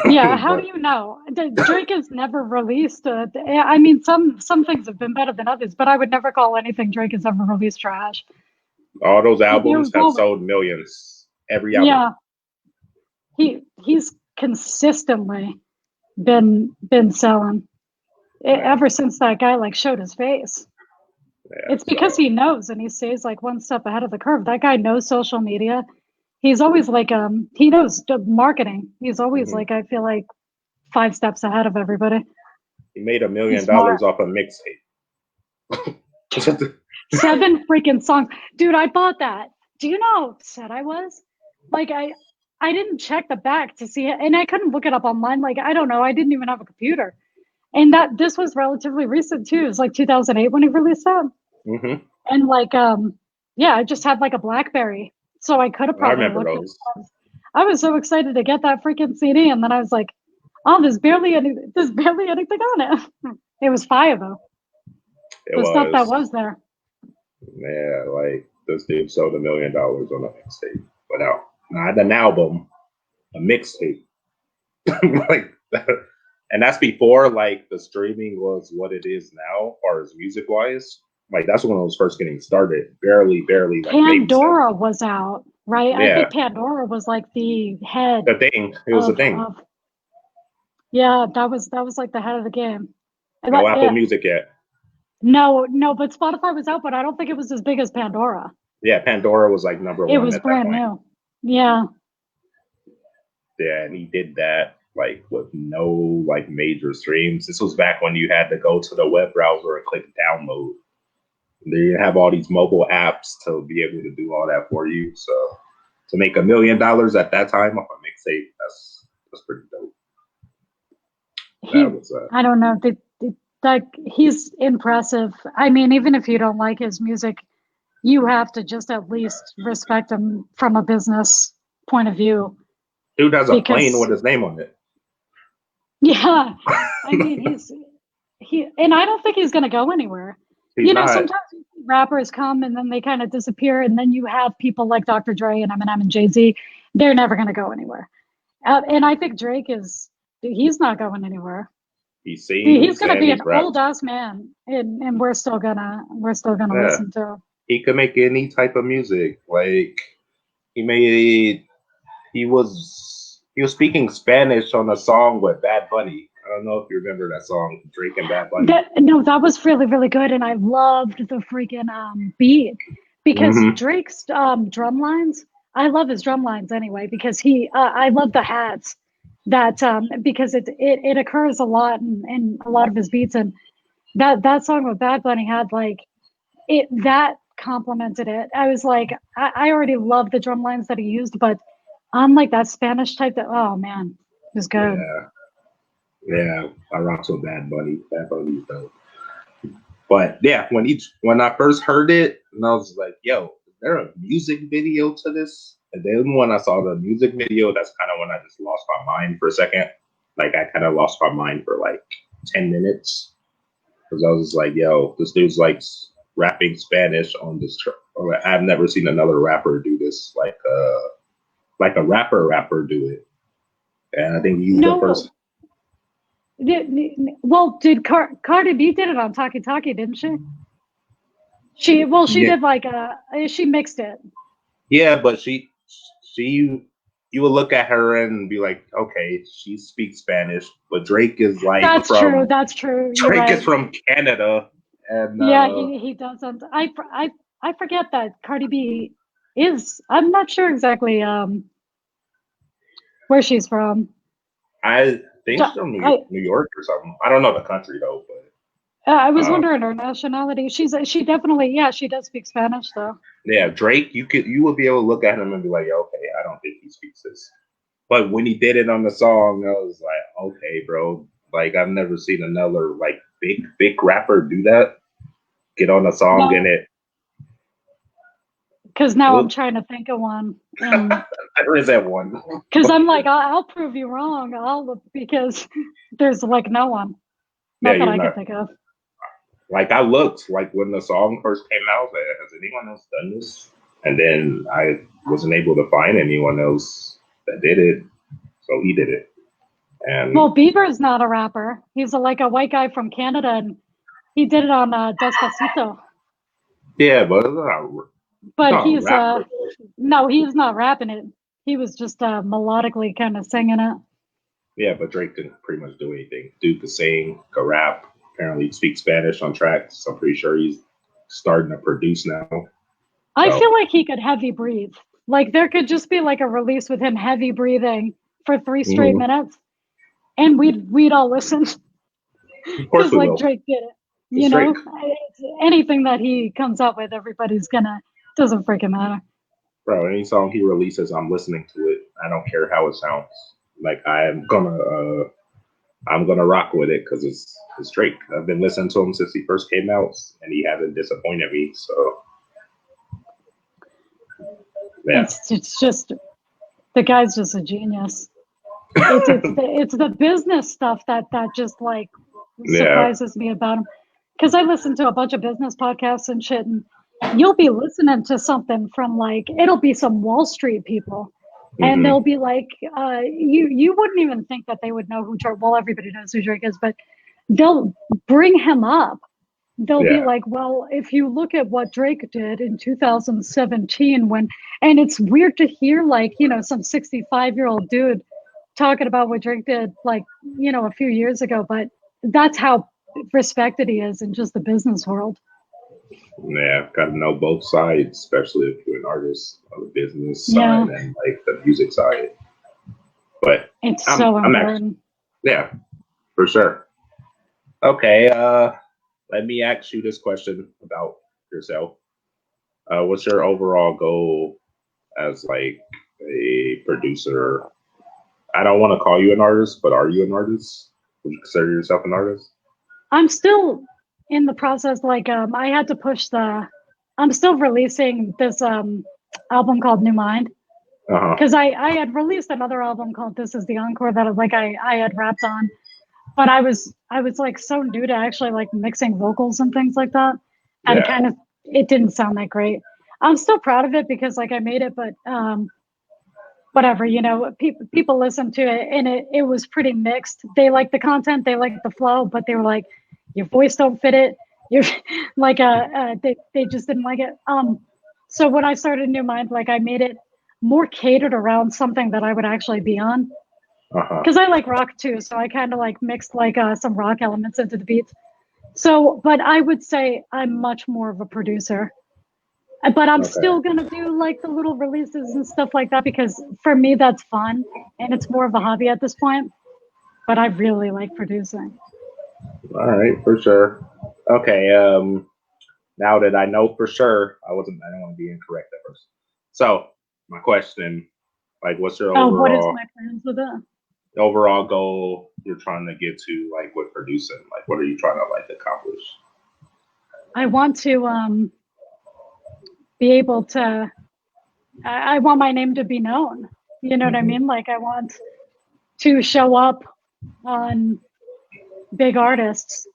Yeah, how do you know? Drake has never released. I mean, some things have been better than others, but I would never call anything Drake has ever released trash. All those albums have sold millions. Every album. Yeah, he's consistently been selling ever since that guy like showed his face. Yeah, it's because he knows, and he stays like one step ahead of the curve. That guy knows social media. He's always like he knows marketing. He's always like, I feel like 5 steps ahead of everybody. He made $1 million off a mixtape. 7 freaking songs. Dude, I bought that. Do you know how upset I was? Like I didn't check the back to see it, and I couldn't look it up online. Like, I don't know. I didn't even have a computer. And this was relatively recent too. It was like 2008 when he released that. And like, yeah, I just had like a BlackBerry, so I could have I probably remember looked at those. it. I was so excited to get that freaking CD, and then I was like, oh, there's barely anything on it. It was fire though. It The stuff that was, was there. yeah, like this dude sold $1 million on a mixtape, but now not an album, a mixtape. Like, and that's before like the streaming was what it is now, as far as music wise. Like that's when it was first getting started. Barely, like maybe seven. Pandora was out, right? I Yeah, think Pandora was like the head the thing. It was a thing. of yeah, that was like the head of the game. No Apple Music yet. No, but Spotify was out, but I don't think it was as big as Pandora. Yeah, Pandora was like number It one was at that brand point. new. Yeah. Yeah, and he did that like with no like major streams. This was back when you had to go to the web browser and click download. They have all these mobile apps to be able to do all that for you. So to make $1 million at that time off a mixtape, that's pretty dope. That was I don't know. Like he's impressive. I mean, even if you don't like his music, you have to just at least respect him from a business point of view. dude has a plane Because with his name on it. yeah, I mean and I don't think he's gonna go anywhere. He's not. Sometimes rappers come and then they kind of disappear, and then you have people like Dr. Dre and Eminem and Jay-Z. They're never gonna go anywhere. And I think he's not going anywhere. He He's sings gonna and be he's an rap. old ass man, and we're still gonna Yeah, listen to him. he could make any type of music. Like he made, he was speaking Spanish on a song with Bad Bunny. I don't know if you remember that song, Drake and Bad Bunny. No, that was really, really good, and I loved the freaking beat because Mm-hmm. Drake's drum lines. I love his drum lines anyway because I love the hats that because it occurs a lot in a lot of his beats, and that song with Bad Bunny had like it that complemented it. I was like, I already love the drum lines that he used, but on like that Spanish type, that oh man, it was good. Yeah, yeah, I rock with Bad Bunny. Bad Bunny's dope. But yeah, when I first heard it, and I was like, "Yo, is there a music video to this?" And then when I saw the music video, that's kind of when I just lost my mind for a second. Like I kind of lost my mind for like 10 minutes because I was like, "Yo, this dude's like rapping Spanish on this." I've never seen another rapper do this. Like a rapper do it, and I think he's the No, first. well, Cardi B did it on Taki Taki, didn't she? She Yeah, did like she mixed it. yeah, but she you would look at her and be like, okay, she speaks Spanish, but Drake is like That's true. from That's true. You're Drake is right. from Canada, and Yeah, he doesn't. I forget that Cardi B is. I'm not sure exactly where she's from. I think she's So, from New York or something. I don't know the country though, I but was wondering her nationality. She definitely, yeah, she does speak Spanish though. yeah, Drake, you would be able to look at him and be like, okay, I don't think he speaks this. But when he did it on the song, I was like, okay, bro, like I've never seen another like big rapper do that. Get on a song and No, it. because now I'm trying to think of one, and There is that one. because I'm like, I'll prove you wrong. Because there's like no one, Yeah, not that you're I can not. think of. Like I looked, like when the song first came out, I was like, has anyone else done this? And then I wasn't able to find anyone else that did it, so he did it. And Well, Bieber's not a rapper. He's like a white guy from Canada, and he did it on Despacito. yeah, but it's But not a he's rapper. no, he's not rapping it. He was just melodically kind of singing it. Yeah, but Drake didn't pretty much do anything. Dude could sing, could rap. Apparently, he speaks Spanish on tracks. So I'm pretty sure he's starting to produce now. I So feel like he could heavy breathe. Like there could just be like a release with him heavy breathing for 3 straight mhm. minutes, and we'd all listen Of course because we like will. Drake did it. It's Drake, Anything that he comes up with, everybody's gonna doesn't freaking matter. bro. Any song he releases, I'm listening to it. I don't care how it sounds. Like I am gonna I'm gonna rock with it because it's Drake. I've been listening to him since he first came out, and he hasn't disappointed me. So yeah, It's just the guy's just a genius. It's the business stuff that just like yeah, surprises me about him. Because I listen to a bunch of business podcasts and shit, and you'll be listening to something from like it'll be some Wall Street people, and hmm they'll be like, you wouldn't even think that they would know who Drake. Well, everybody knows who Drake is, but they'll bring him up. They'll be yeah, like, well, if you look at what Drake did in 2017, and it's weird to hear like some 65-year-old dude talking about what Drake did like a few years ago, but that's how respected he is in just the business world. yeah. Got to know both sides, especially if you're an artist on the business Yeah, side and like the music side. But it's so I'm actually important. yeah, for sure. Okay, let me ask you this question about yourself. What's your overall goal as like a producer? I don't want to call you an artist, but are you an artist? Would you consider yourself an artist? I'm still in the process. Like, I had to push I'm still releasing this album called New Mind Uh huh. because I had released another album called This Is the Encore that I had rapped on, but I was like so new to actually like mixing vocals and things like that, and Yeah. it didn't sound that great. I'm still proud of it because like I made it, but whatever, people listen to it and it was pretty mixed. They like the content, they like the flow, but they were like, your voice don't fit it. You're like they just didn't like it. So when I started New Mind, like I made it more catered around something that I would actually be on Uh huh. because I like rock too, so I kind of like mixed like some rock elements into the beats. So but I would say I'm much more of a producer, but I'm Okay. still gonna do like the little releases and stuff like that because for me that's fun and it's more of a hobby at this point. But I really like producing. All right, for sure. Okay. Now that I know for sure, I don't want to be incorrect at first. So my question, like, what's your Oh, what is my plans with it? overall goal you're trying to get to, like with producing? Like, what are you trying to like accomplish? I want to be able to. I want my name to be known. You know what I Hmm. mean? Like I want to show up on big artists.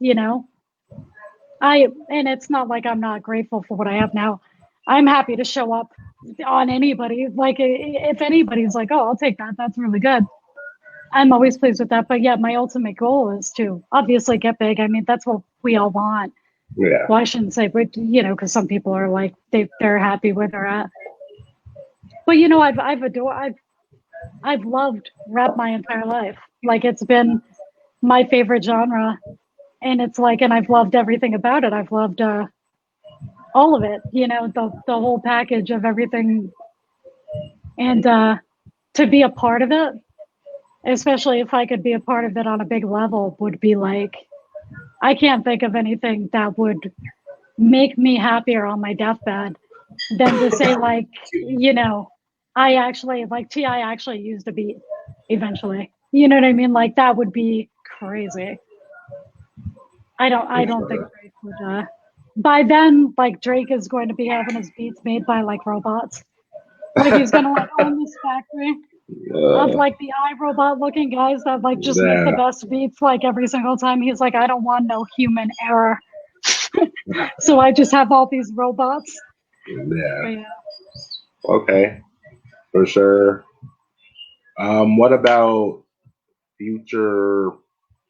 And it's not like I'm not grateful for what I have now. I'm happy to show up on anybody. Like if anybody's like, oh, I'll take that. That's really good. I'm always pleased with that. But yeah, my ultimate goal is to obviously get big. I mean, that's what we all want. Yeah. Well, I shouldn't say, but because some people are like they're happy where they're at. But I've loved rap my entire life. Like it's been my favorite genre, and it's like, and I've loved everything about it. I've loved all of it. The whole package of everything, and to be a part of it, especially if I could be a part of it on a big level, would be like I can't think of anything that would make me happier on my deathbed than to say like I actually like Ti actually used a beat eventually. You know what I mean? Like that would be crazy. I For don't think sure. Drake would by then like Drake is going to be having his beats made by like robots. Like he's gonna like own this factory of Uh, like the iRobot looking guys that like just make the yeah. best beats like every single time. He's like, I don't want no human error. So I just have all these robots. But Yeah. yeah. Okay. For sure. What about future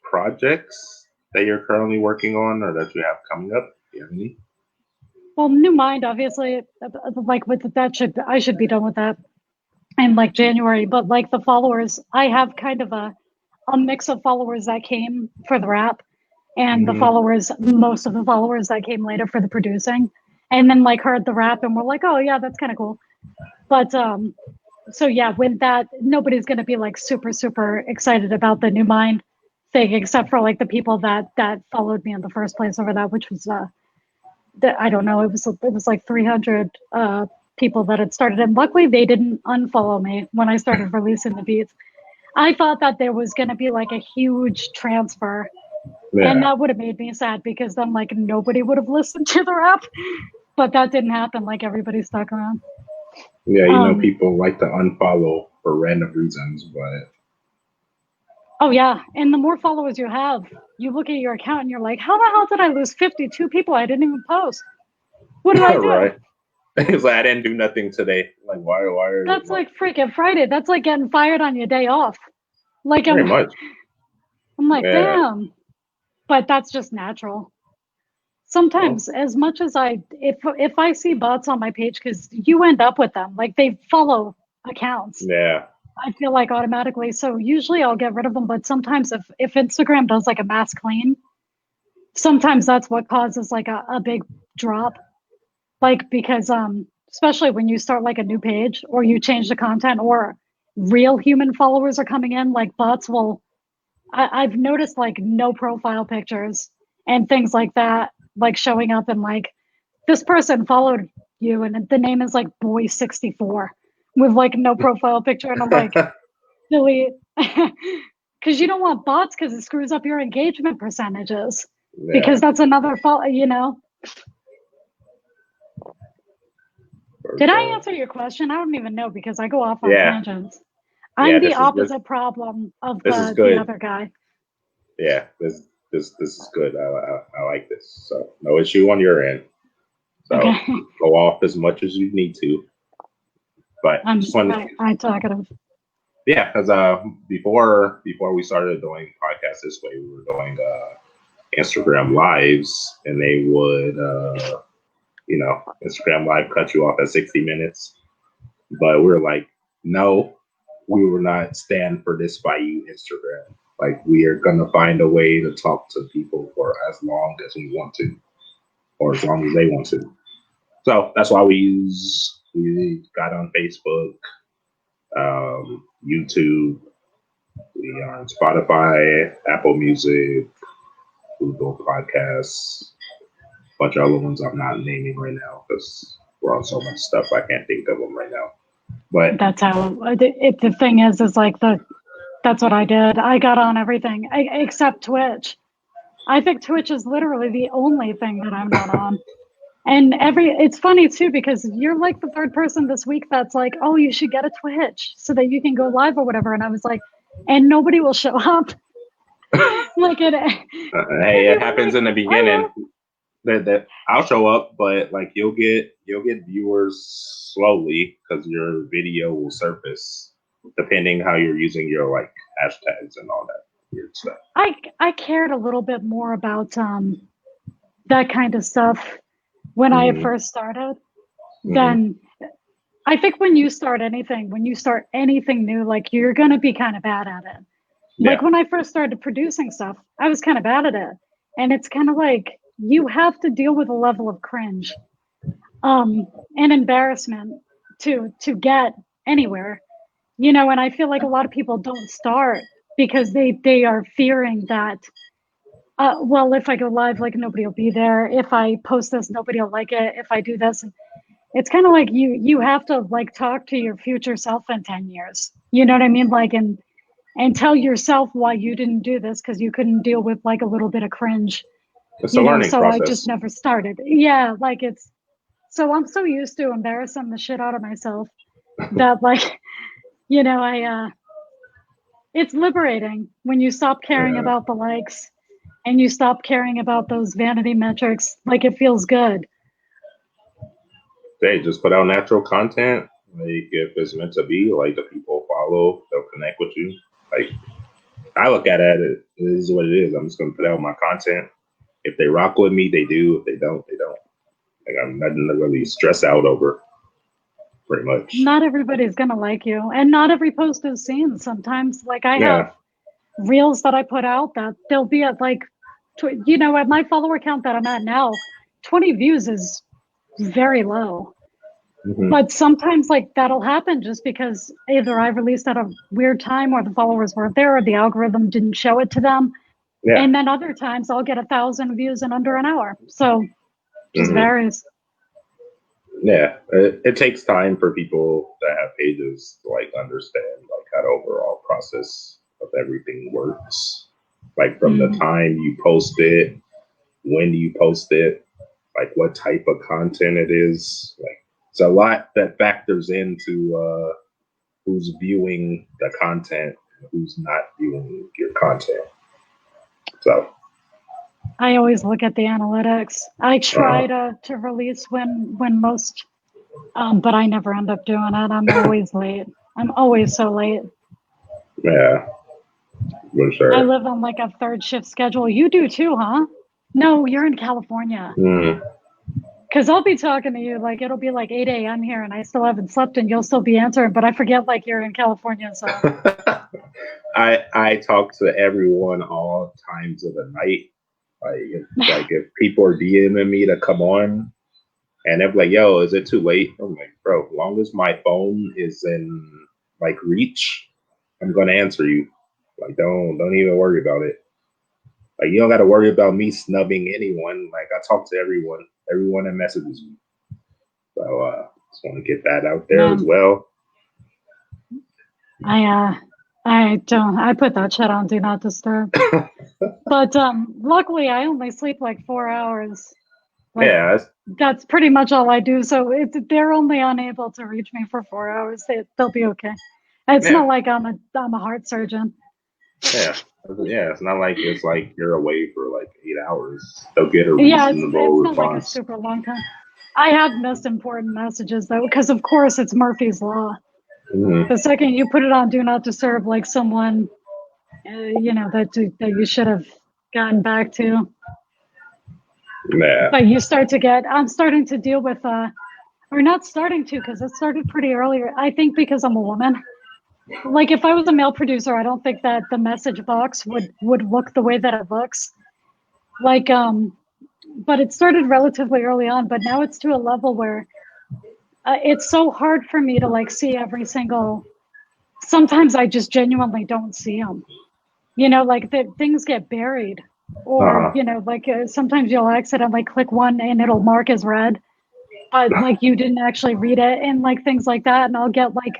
projects that you're currently working on or that you have coming up? Do you have any? Well, New Mind, obviously, like with that I should be done with that in like January. But like the followers, I have kind of a mix of followers that came for the rap, and Hmm. most of the followers that came later for the producing, and then like heard the rap and were like, oh yeah, that's kind of cool. But so yeah, with that, nobody's gonna be like super super excited about the New Mind thing, except for like the people that followed me in the first place over that, which was that I don't know. It was like 300 people that had started, and luckily they didn't unfollow me when I started releasing the beats. I thought that there was going to be like a huge transfer. Yeah. And that would have made me sad because then like nobody would have listened to the rap. But that didn't happen. Like everybody stuck around. Yeah, you know, people like to unfollow for random reasons, but oh yeah, and the more followers you have, you look at your account and you're like, how the hell did I lose 52 people? I didn't even post. What did I do? right. It's like I didn't do nothing today. Like why are That's like freaking Friday. That's like getting fired on your day off. Like very much. I'm like, Yeah. damn. But that's just natural. Sometimes, as much as if I see bots on my page, because you end up with them, like they follow accounts. Yeah. I feel like automatically. So usually I'll get rid of them. But sometimes if Instagram does like a mass clean, sometimes that's what causes like a big drop. Like because especially when you start like a new page or you change the content or real human followers are coming in, like bots will I've noticed like no profile pictures and things like that, like showing up and like this person followed you and the name is like boy64 with like no profile picture. And I'm like, delete. Because you don't want bots because it screws up your engagement percentages. Yeah. Because that's another fault, you know. Did I answer your question? I don't even know because I go off on tangents. I'm the opposite problem of the other guy. Yeah, this is good. I like this. So no issue on your end. So go off as much as you need to. But I'm talkative. Yeah, because before we started doing podcasts this way, we were doing Instagram lives, and they would Instagram live cut you off at 60 minutes. But we were like, no, we will not stand for this by you, Instagram. Like we are gonna find a way to talk to people for as long as we want to, or as long as they want to. So that's why we got on Facebook, YouTube. We are on Spotify, Apple Music, Google Podcasts, a bunch of other ones I'm not naming right now because we're on so much stuff I can't think of them right now. But that's how the thing is like that's what I did. I got on everything except Twitch. I think Twitch is literally the only thing that I'm not on. And it's funny too, because you're like the third person this week that's like, oh, you should get a Twitch so that you can go live or whatever. And I was like, and nobody will show up. Like hey, it happens in the beginning. That I'll show up, but like you'll get viewers slowly because your video will surface depending how you're using your like hashtags and all that weird stuff. I cared a little bit more about that kind of stuff when I first started. Then I think when you start anything new, like you're gonna be kind of bad at it. Yeah. Like when I first started producing stuff, I was kind of bad at it. And it's kind of like you have to deal with a level of cringe and embarrassment to get anywhere. You know, and I feel like a lot of people don't start because they are fearing that well, if I go live, like nobody will be there. If I post this, nobody will like it. If I do this, it's kind of like you have to like talk to your future self in 10 years. You know what I mean? Like and tell yourself why you didn't do this because you couldn't deal with like a little bit of cringe. It's a learning process. I just never started. Yeah, like I'm so used to embarrassing the shit out of myself that like, you know, it's liberating when you stop caring about the likes and you stop caring about those vanity metrics. Like it feels good. Hey, just put out natural content. Like if it's meant to be, like the people follow, they'll connect with you. Like I look at it is what it is. I'm just gonna put out my content. If they rock with me, they do. If they don't, they don't. Like I'm nothing to really stress out over. Pretty much. Not everybody's gonna like you, and not every post is seen. Sometimes, like I have reels that I put out that they'll be at like, at my follower count that I'm at now, 20 views is very low. But sometimes like that'll happen just because either I released at a weird time or the followers weren't there or the algorithm didn't show it to them. Yeah. And then other times I'll get 1,000 views in under an hour. So just varies. Yeah, it takes time for people that have pages to like understand like how the overall process of everything works. Like from the time you post it, when you post it, like what type of content it is. Like it's a lot that factors into who's viewing the content and who's not viewing your content. So I always look at the analytics. I try uh, to release when most, but I never end up doing it. I'm always late. I'm always so late. yeah, for I sure. live on like a third shift schedule. You do too, huh? No, you're in California. Mm. Because I'll be talking to you like it'll be like 8 a.m. here and I still haven't slept and you'll still be answering, but I forget like you're in California. So I talk to everyone all times of the night. Like if people are DMing me to come on, and they're like, "Yo, is it too late?" I'm like, "Bro, as long as my phone is in like reach, I'm gonna answer you. Like, don't even worry about it. Like, you don't got to worry about me snubbing anyone. Like, I talk to everyone that messages me. So, just want to get that out there as man, well. I don't I put that shit on do not disturb. But luckily I only sleep like 4 hours. Like Yeah, that's pretty much all I do. So they're only unable to reach me for 4 hours. They'll be okay. It's yeah, not like I'm a heart surgeon. yeah, yeah. It's not like it's like you're away for like 8 hours. They'll get a Yeah, reasonable it's not like a response. super long time. I have missed important messages though, because of course it's Murphy's Law. Mm-hmm. The second you put it on Do Not Disturb, like someone, that you should have gotten back to, Yeah, but I'm starting to deal with, or not starting to, because it started pretty earlier. I think because I'm a woman. Like if I was a male producer, I don't think that the message box would look the way that it looks. Like, but it started relatively early on, but now it's to a level where it's so hard for me to like see every single. Sometimes I just genuinely don't see them. Like the things get buried, or uh-huh. like sometimes you'll accidentally click one and it'll mark as read, but like you didn't actually read it, and like things like that, and I'll get like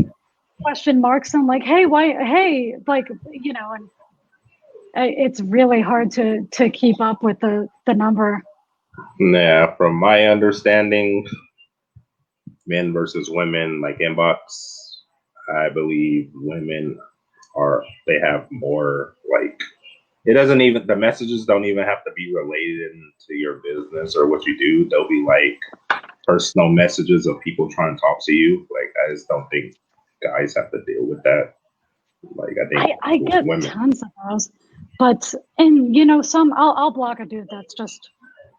question marks and like, hey, why, hey, like and it's really hard to keep up with the number. Yeah. From my understanding, men versus women, like inbox, I believe women they have more like it doesn't even the messages don't even have to be related to your business or what you do. They'll be like personal messages of people trying to talk to you. Like I just don't think guys have to deal with that. Like I think I with get women. tons of those, but and some I'll block a dude that's just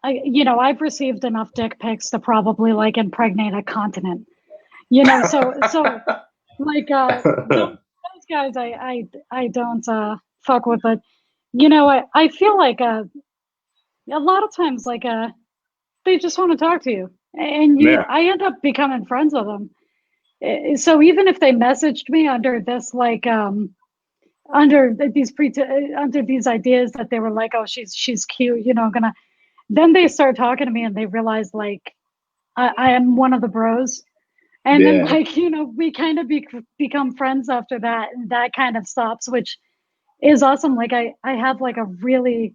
I've received enough dick pics to probably like impregnate a continent. So like those guys I don't fuck with, but I feel like a lot of times like they just want to talk to you, and Yeah. I end up becoming friends with them. So even if they messaged me under this like under these under these ideas that they were like, oh, she's cute, gonna, then they start talking to me and they realize like I am one of the bros, and then Yeah. like we kind of become friends after that, and that kind of stops, which is awesome. Like I have like a really,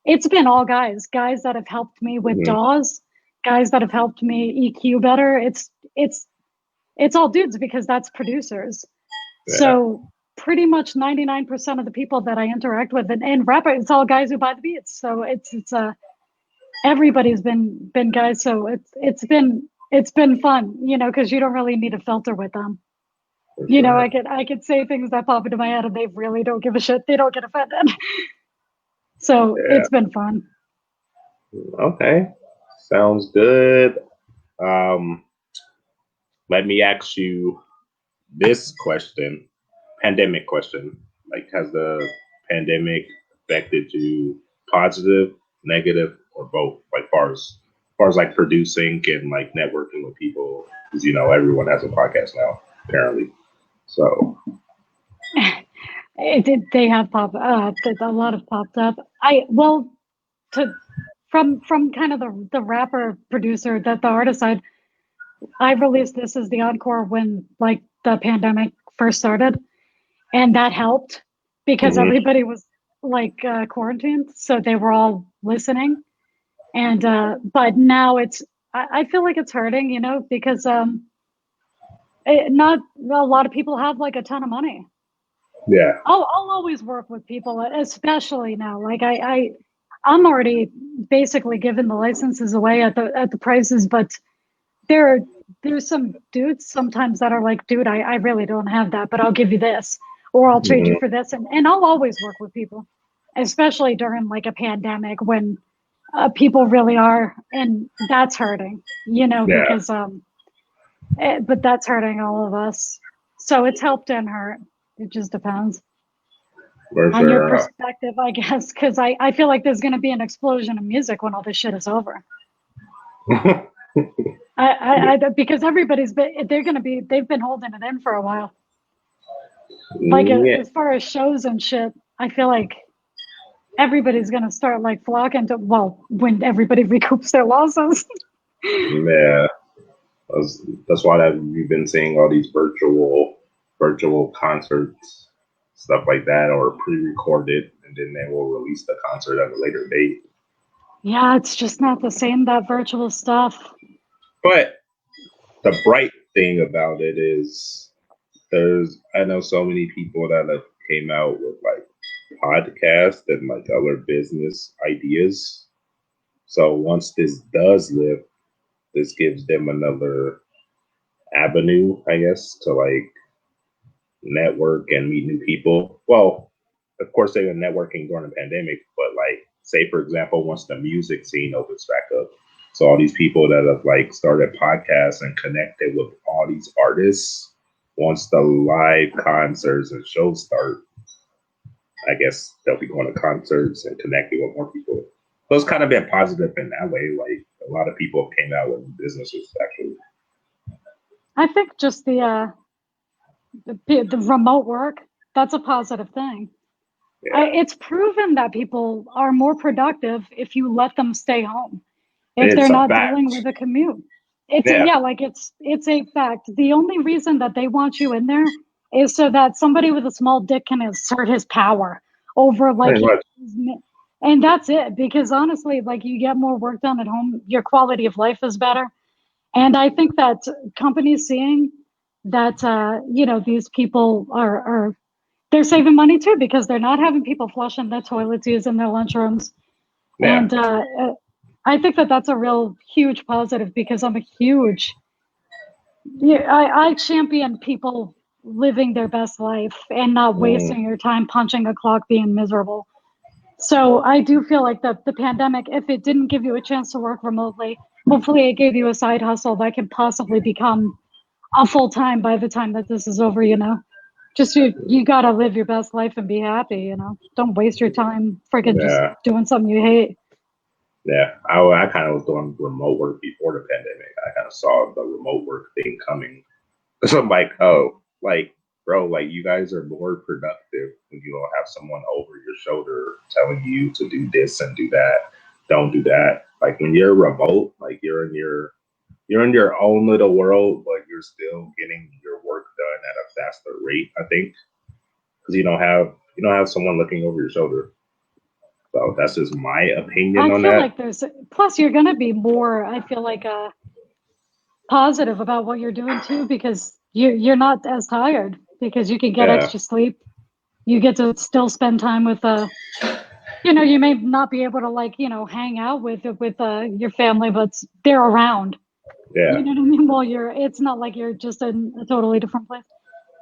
it's been all guys that have helped me with Mm-hmm. DAWs, guys that have helped me EQ better. It's all dudes because that's producers. Yeah. So pretty much 99% of the people that I interact with, and rap, it's all guys who buy the beats. So it's everybody's been guys. So it's been fun, because you don't really need a filter with them. For sure. I could say things that pop into my head and they really don't give a shit. They don't get offended. So Yeah. it's been fun. Okay. Sounds good. Um, Let me ask you this question, pandemic question. Like, has the pandemic affected you positive, negative, or both? Like, far as like producing and like networking with people, because everyone has a podcast now, apparently. So, They have a lot of popped up. To from kind of the rapper producer, that the artist side, I released this as the encore when like the pandemic first started, and that helped because Hmm. everybody was like quarantined, so they were all listening. And but now I feel like it's hurting, you know, because not a lot of people have like a ton of money. Yeah. I'll always work with people, especially now. Like I'm already basically giving the licenses away at the prices, but there there's some dudes sometimes that are like, dude, I really don't have that, but I'll give you this, or I'll trade you Hmm. for this, and I'll always work with people, especially during like a pandemic when people really are, and that's hurting, you know, Yeah. because but that's hurting all of us. So it's helped and hurt. It just depends For on your sure. perspective, I guess, because I feel like there's going to be an explosion of music when all this shit is over. Because everybody's been, they're going to be, they've been holding it in for a while. Like Yeah. as far as shows and shit, I feel like everybody's going to start like flocking to, well, when everybody recoups their losses. Yeah. That's why we've been seeing all these virtual concerts, stuff like that, or pre-recorded, and then they will release the concert at a later date. Yeah, it's just not the same, that virtual stuff. But the bright thing about it is I know so many people that have came out with like podcasts and like other business ideas. So once this does live, this gives them another avenue, I guess, to like network and meet new people. Well, of course they were networking during the pandemic, but like say for example, once the music scene opens back up, so all these people that have like started podcasts and connected with all these artists, once the live concerts and shows start, I guess they'll be going to concerts and connecting with more people. So it's kind of been positive in that way. Like a lot of people came out with businesses actually. I think just the remote work, that's a positive thing. Yeah, It's proven that people are more productive if you let them stay home, if they're it's a not dealing fact. with a commute. It's Yeah, yeah, like it's a fact. The only reason that they want you in there is so that somebody with a small dick can assert his power over like pretty much. and that's it. Because honestly, like you get more work done at home, your quality of life is better. And I think that companies seeing that you know, these people are they're saving money too because they're not having people flushing their toilets using their lunchrooms. Yeah, And I think that that's a real huge positive because I'm a huge, yeah, I champion people living their best life and not mm, wasting your time punching a clock being miserable. So I do feel like the pandemic, if it didn't give you a chance to work remotely, hopefully it gave you a side hustle that can possibly become a full time by the time that this is over, you know. Just you gotta live your best life and be happy, you know. Don't waste your time freaking just yeah. doing something you hate. Yeah, I kind of was doing remote work before the pandemic. I kind of saw the remote work thing coming. So I'm like, oh, like, bro, like you guys are more productive when you don't have someone over your shoulder telling you to do this and do that. Don't do that. Like when you're remote, like you're in your own little world, but you're still getting your work done at a faster rate. I think because you don't have someone looking over your shoulder. So that's just my opinion I on feel that. like there's plus you're gonna be more, I feel like positive about what you're doing too because you're not as tired because you can get Yeah, extra sleep. You get to still spend time with you know, you may not be able to like, you know, hang out with your family, but they're around. You yeah. know what I mean? Well, it's not like you're just in a totally different place.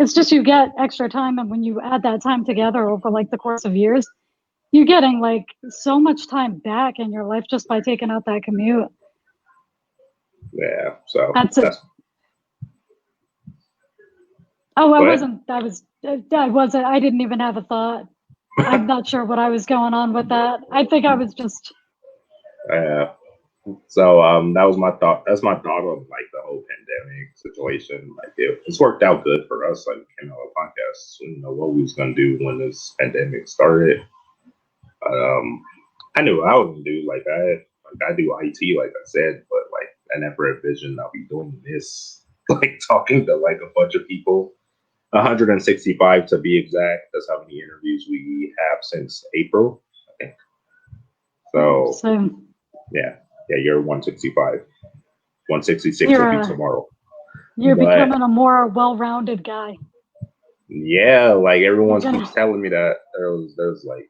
It's just you get extra time, and when you add that time together over like the course of years, you're getting like so much time back in your life just by taking out that commute. Yeah, so That's it. that's Oh, I but wasn't. I wasn't. I didn't even have a thought. I'm not sure what I was going on with that. I think I was just. uh, so that was my thought. That's my thought on like the whole pandemic situation. Like it's worked out good for us. Like you know, a podcast. We didn't know what we was gonna do when this pandemic started. Um, I knew what I was gonna do. Like I do IT, like I said, but like I never envisioned I'll be doing this, like talking to like a bunch of people. 165 to be exact. That's how many interviews we have since April, I think. So yeah, you're 165. 166 will be tomorrow. You're becoming a more well-rounded guy. Yeah, like everyone keeps telling me that. There's like,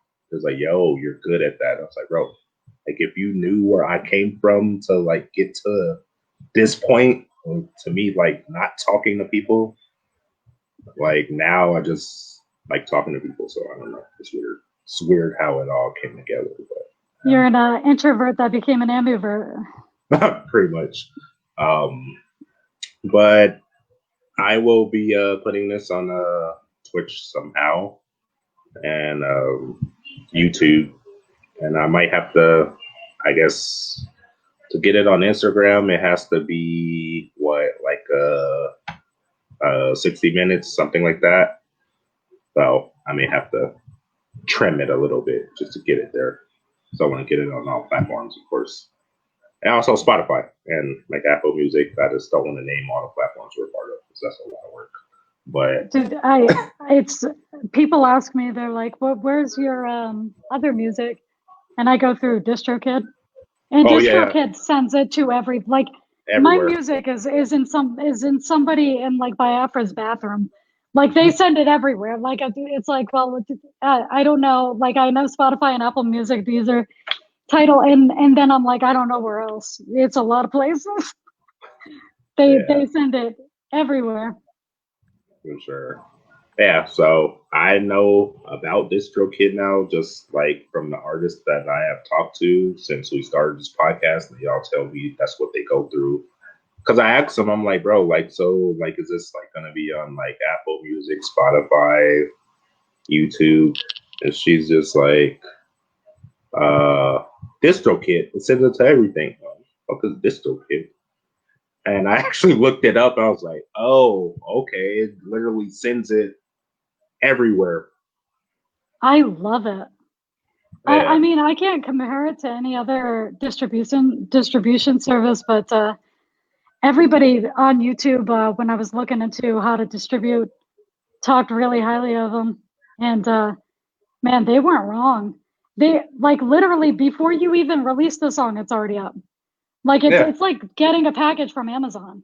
yo, you're good at that. I was like, bro, like if you knew where I came from to like get to this point, to me, like not talking to people, like now I just like talking to people. So I don't know. It's weird. It's weird how it all came together. But you're an introvert that became an ambivert. Pretty much. But I will be putting this on Twitch somehow and YouTube, and I might have to, I guess, to get it on Instagram, it has to be like 60 minutes, something like that. So I may have to trim it a little bit just to get it there. So I want to get it on all platforms, of course. And also Spotify and like Apple Music. I just don't want to name all the platforms we're part of because that's a lot of work. But dude, it's people ask me, they're like, where's your other music? And I go through DistroKid. And DistroKid sends it to everywhere. My music is in somebody in like Biafra's bathroom. Like they send it everywhere. Like it's like, well, I don't know. Like I know Spotify and Apple Music, these are title, and then I'm like, I don't know where else. It's a lot of places. They send it everywhere. For sure. Yeah, so I know about DistroKid now, just like from the artists that I have talked to since we started this podcast. They all tell me that's what they go through. Because I asked them, I'm like, bro, like, so, like, is this like gonna be on like Apple Music, Spotify, YouTube? And she's just like, DistroKid. It sends it to everything. Fuck is DistroKid? And I actually looked it up. I was like, oh, okay. It literally sends it everywhere. I love it. Yeah. I mean, I can't compare it to any other distribution service, but everybody on YouTube, when I was looking into how to distribute, talked really highly of them. And man, they weren't wrong. They like literally before you even release the song, it's already up. Like it's like getting a package from Amazon.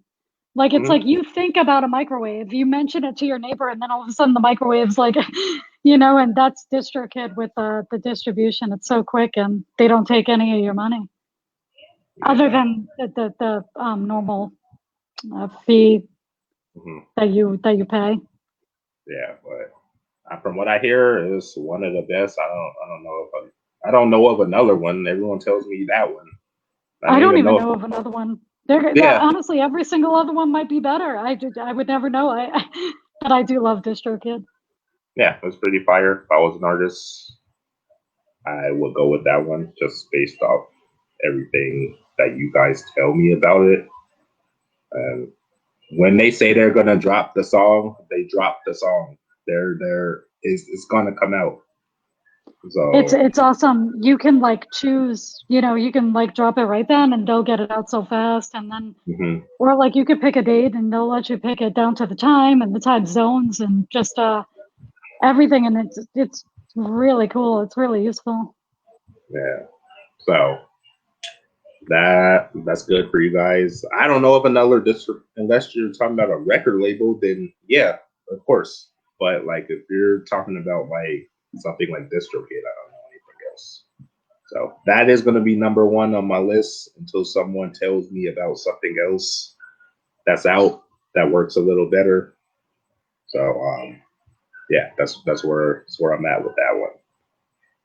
Like it's like you think about a microwave, you mention it to your neighbor, and then all of a sudden the microwave's like, and that's DistroKid with the distribution. It's so quick, and they don't take any of your money, other than the normal fee that you pay. Yeah, but from what I hear, it's one of the best. I don't know of another one. Everyone tells me that one. I don't even know of another one. Honestly, every single other one might be better. I would never know. But I do love DistroKid. Yeah, it's pretty fire. If I was an artist, I would go with that one just based off everything that you guys tell me about it. And when they say they're gonna drop the song, they drop the song. It's gonna come out. So it's awesome. You can like choose, you can like drop it right then and they'll get it out so fast. And then, or like you could pick a date and they'll let you pick it down to the time and the time zones and just everything. And it's really cool. It's really useful. Yeah. So that's good for you guys. I don't know of another unless you're talking about a record label, then yeah, of course. But like if you're talking about like something like DistroKid, I don't know anything else. So that is going to be number one on my list until someone tells me about something else that's out that works a little better. So yeah, that's where I'm at with that one.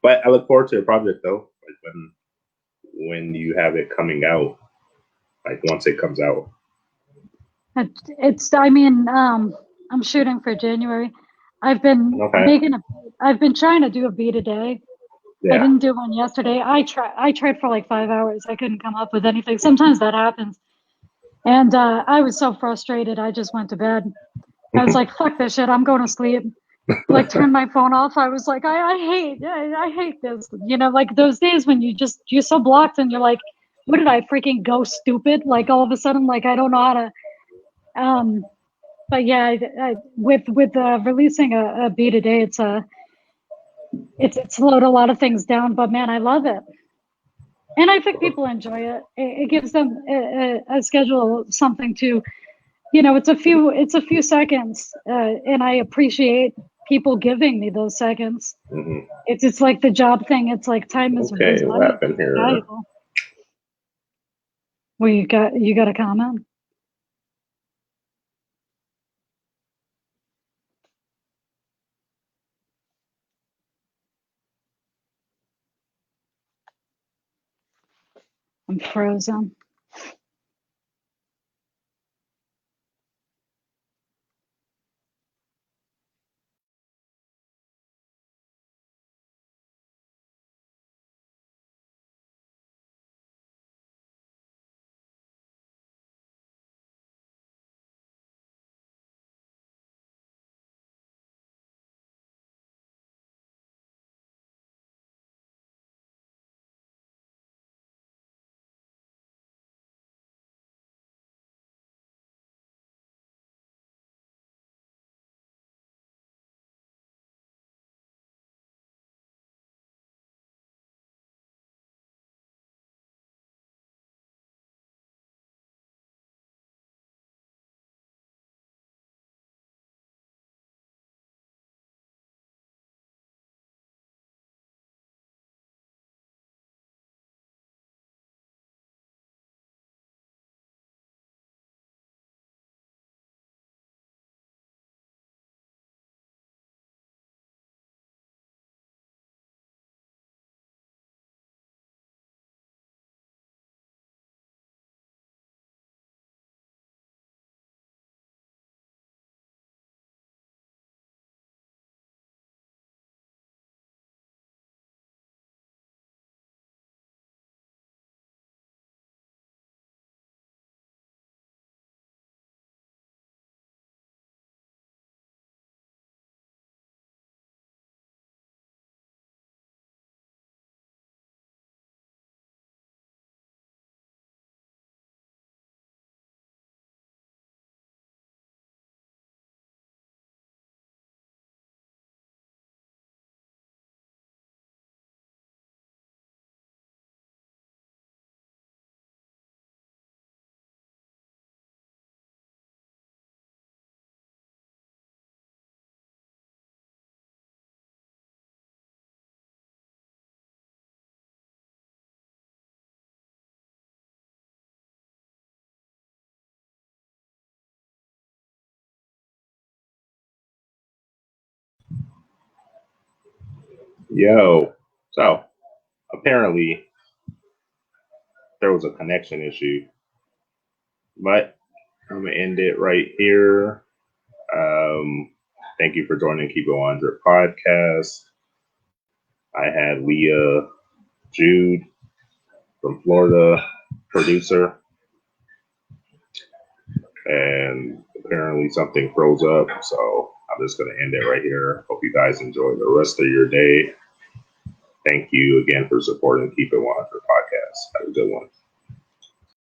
But I look forward to the project though. Like when you have it coming out, like once it comes out. I'm shooting for January. I've been trying to do a beat a day. Yeah. I didn't do one yesterday. I tried for like 5 hours. I couldn't come up with anything. Sometimes that happens. And I was so frustrated. I just went to bed. I was like, fuck this shit. I'm going to sleep. Like turned my phone off. I was like, I hate this. Like those days when you're so blocked and you're like, what did I freaking go stupid? Like all of a sudden, like I don't know how to. But yeah, with releasing a beat a day, it's slowed a lot of things down. But man, I love it, and I think people enjoy it. It gives them a schedule, something to, it's a few seconds, and I appreciate people giving me those seconds. Mm-hmm. It's like the job thing. It's like time is Okay, what happened here? valuable. Well, you got a comment? I'm frozen. Yo, so apparently there was a connection issue, but I'm gonna end it right here. Thank you for joining Keep It 100 podcast. I had Leah, Jude from Florida, producer, and apparently something froze up. So I'm just gonna end it right here. Hope you guys enjoy the rest of your day. Thank you again for supporting Keep It 100 podcast. Have a good one.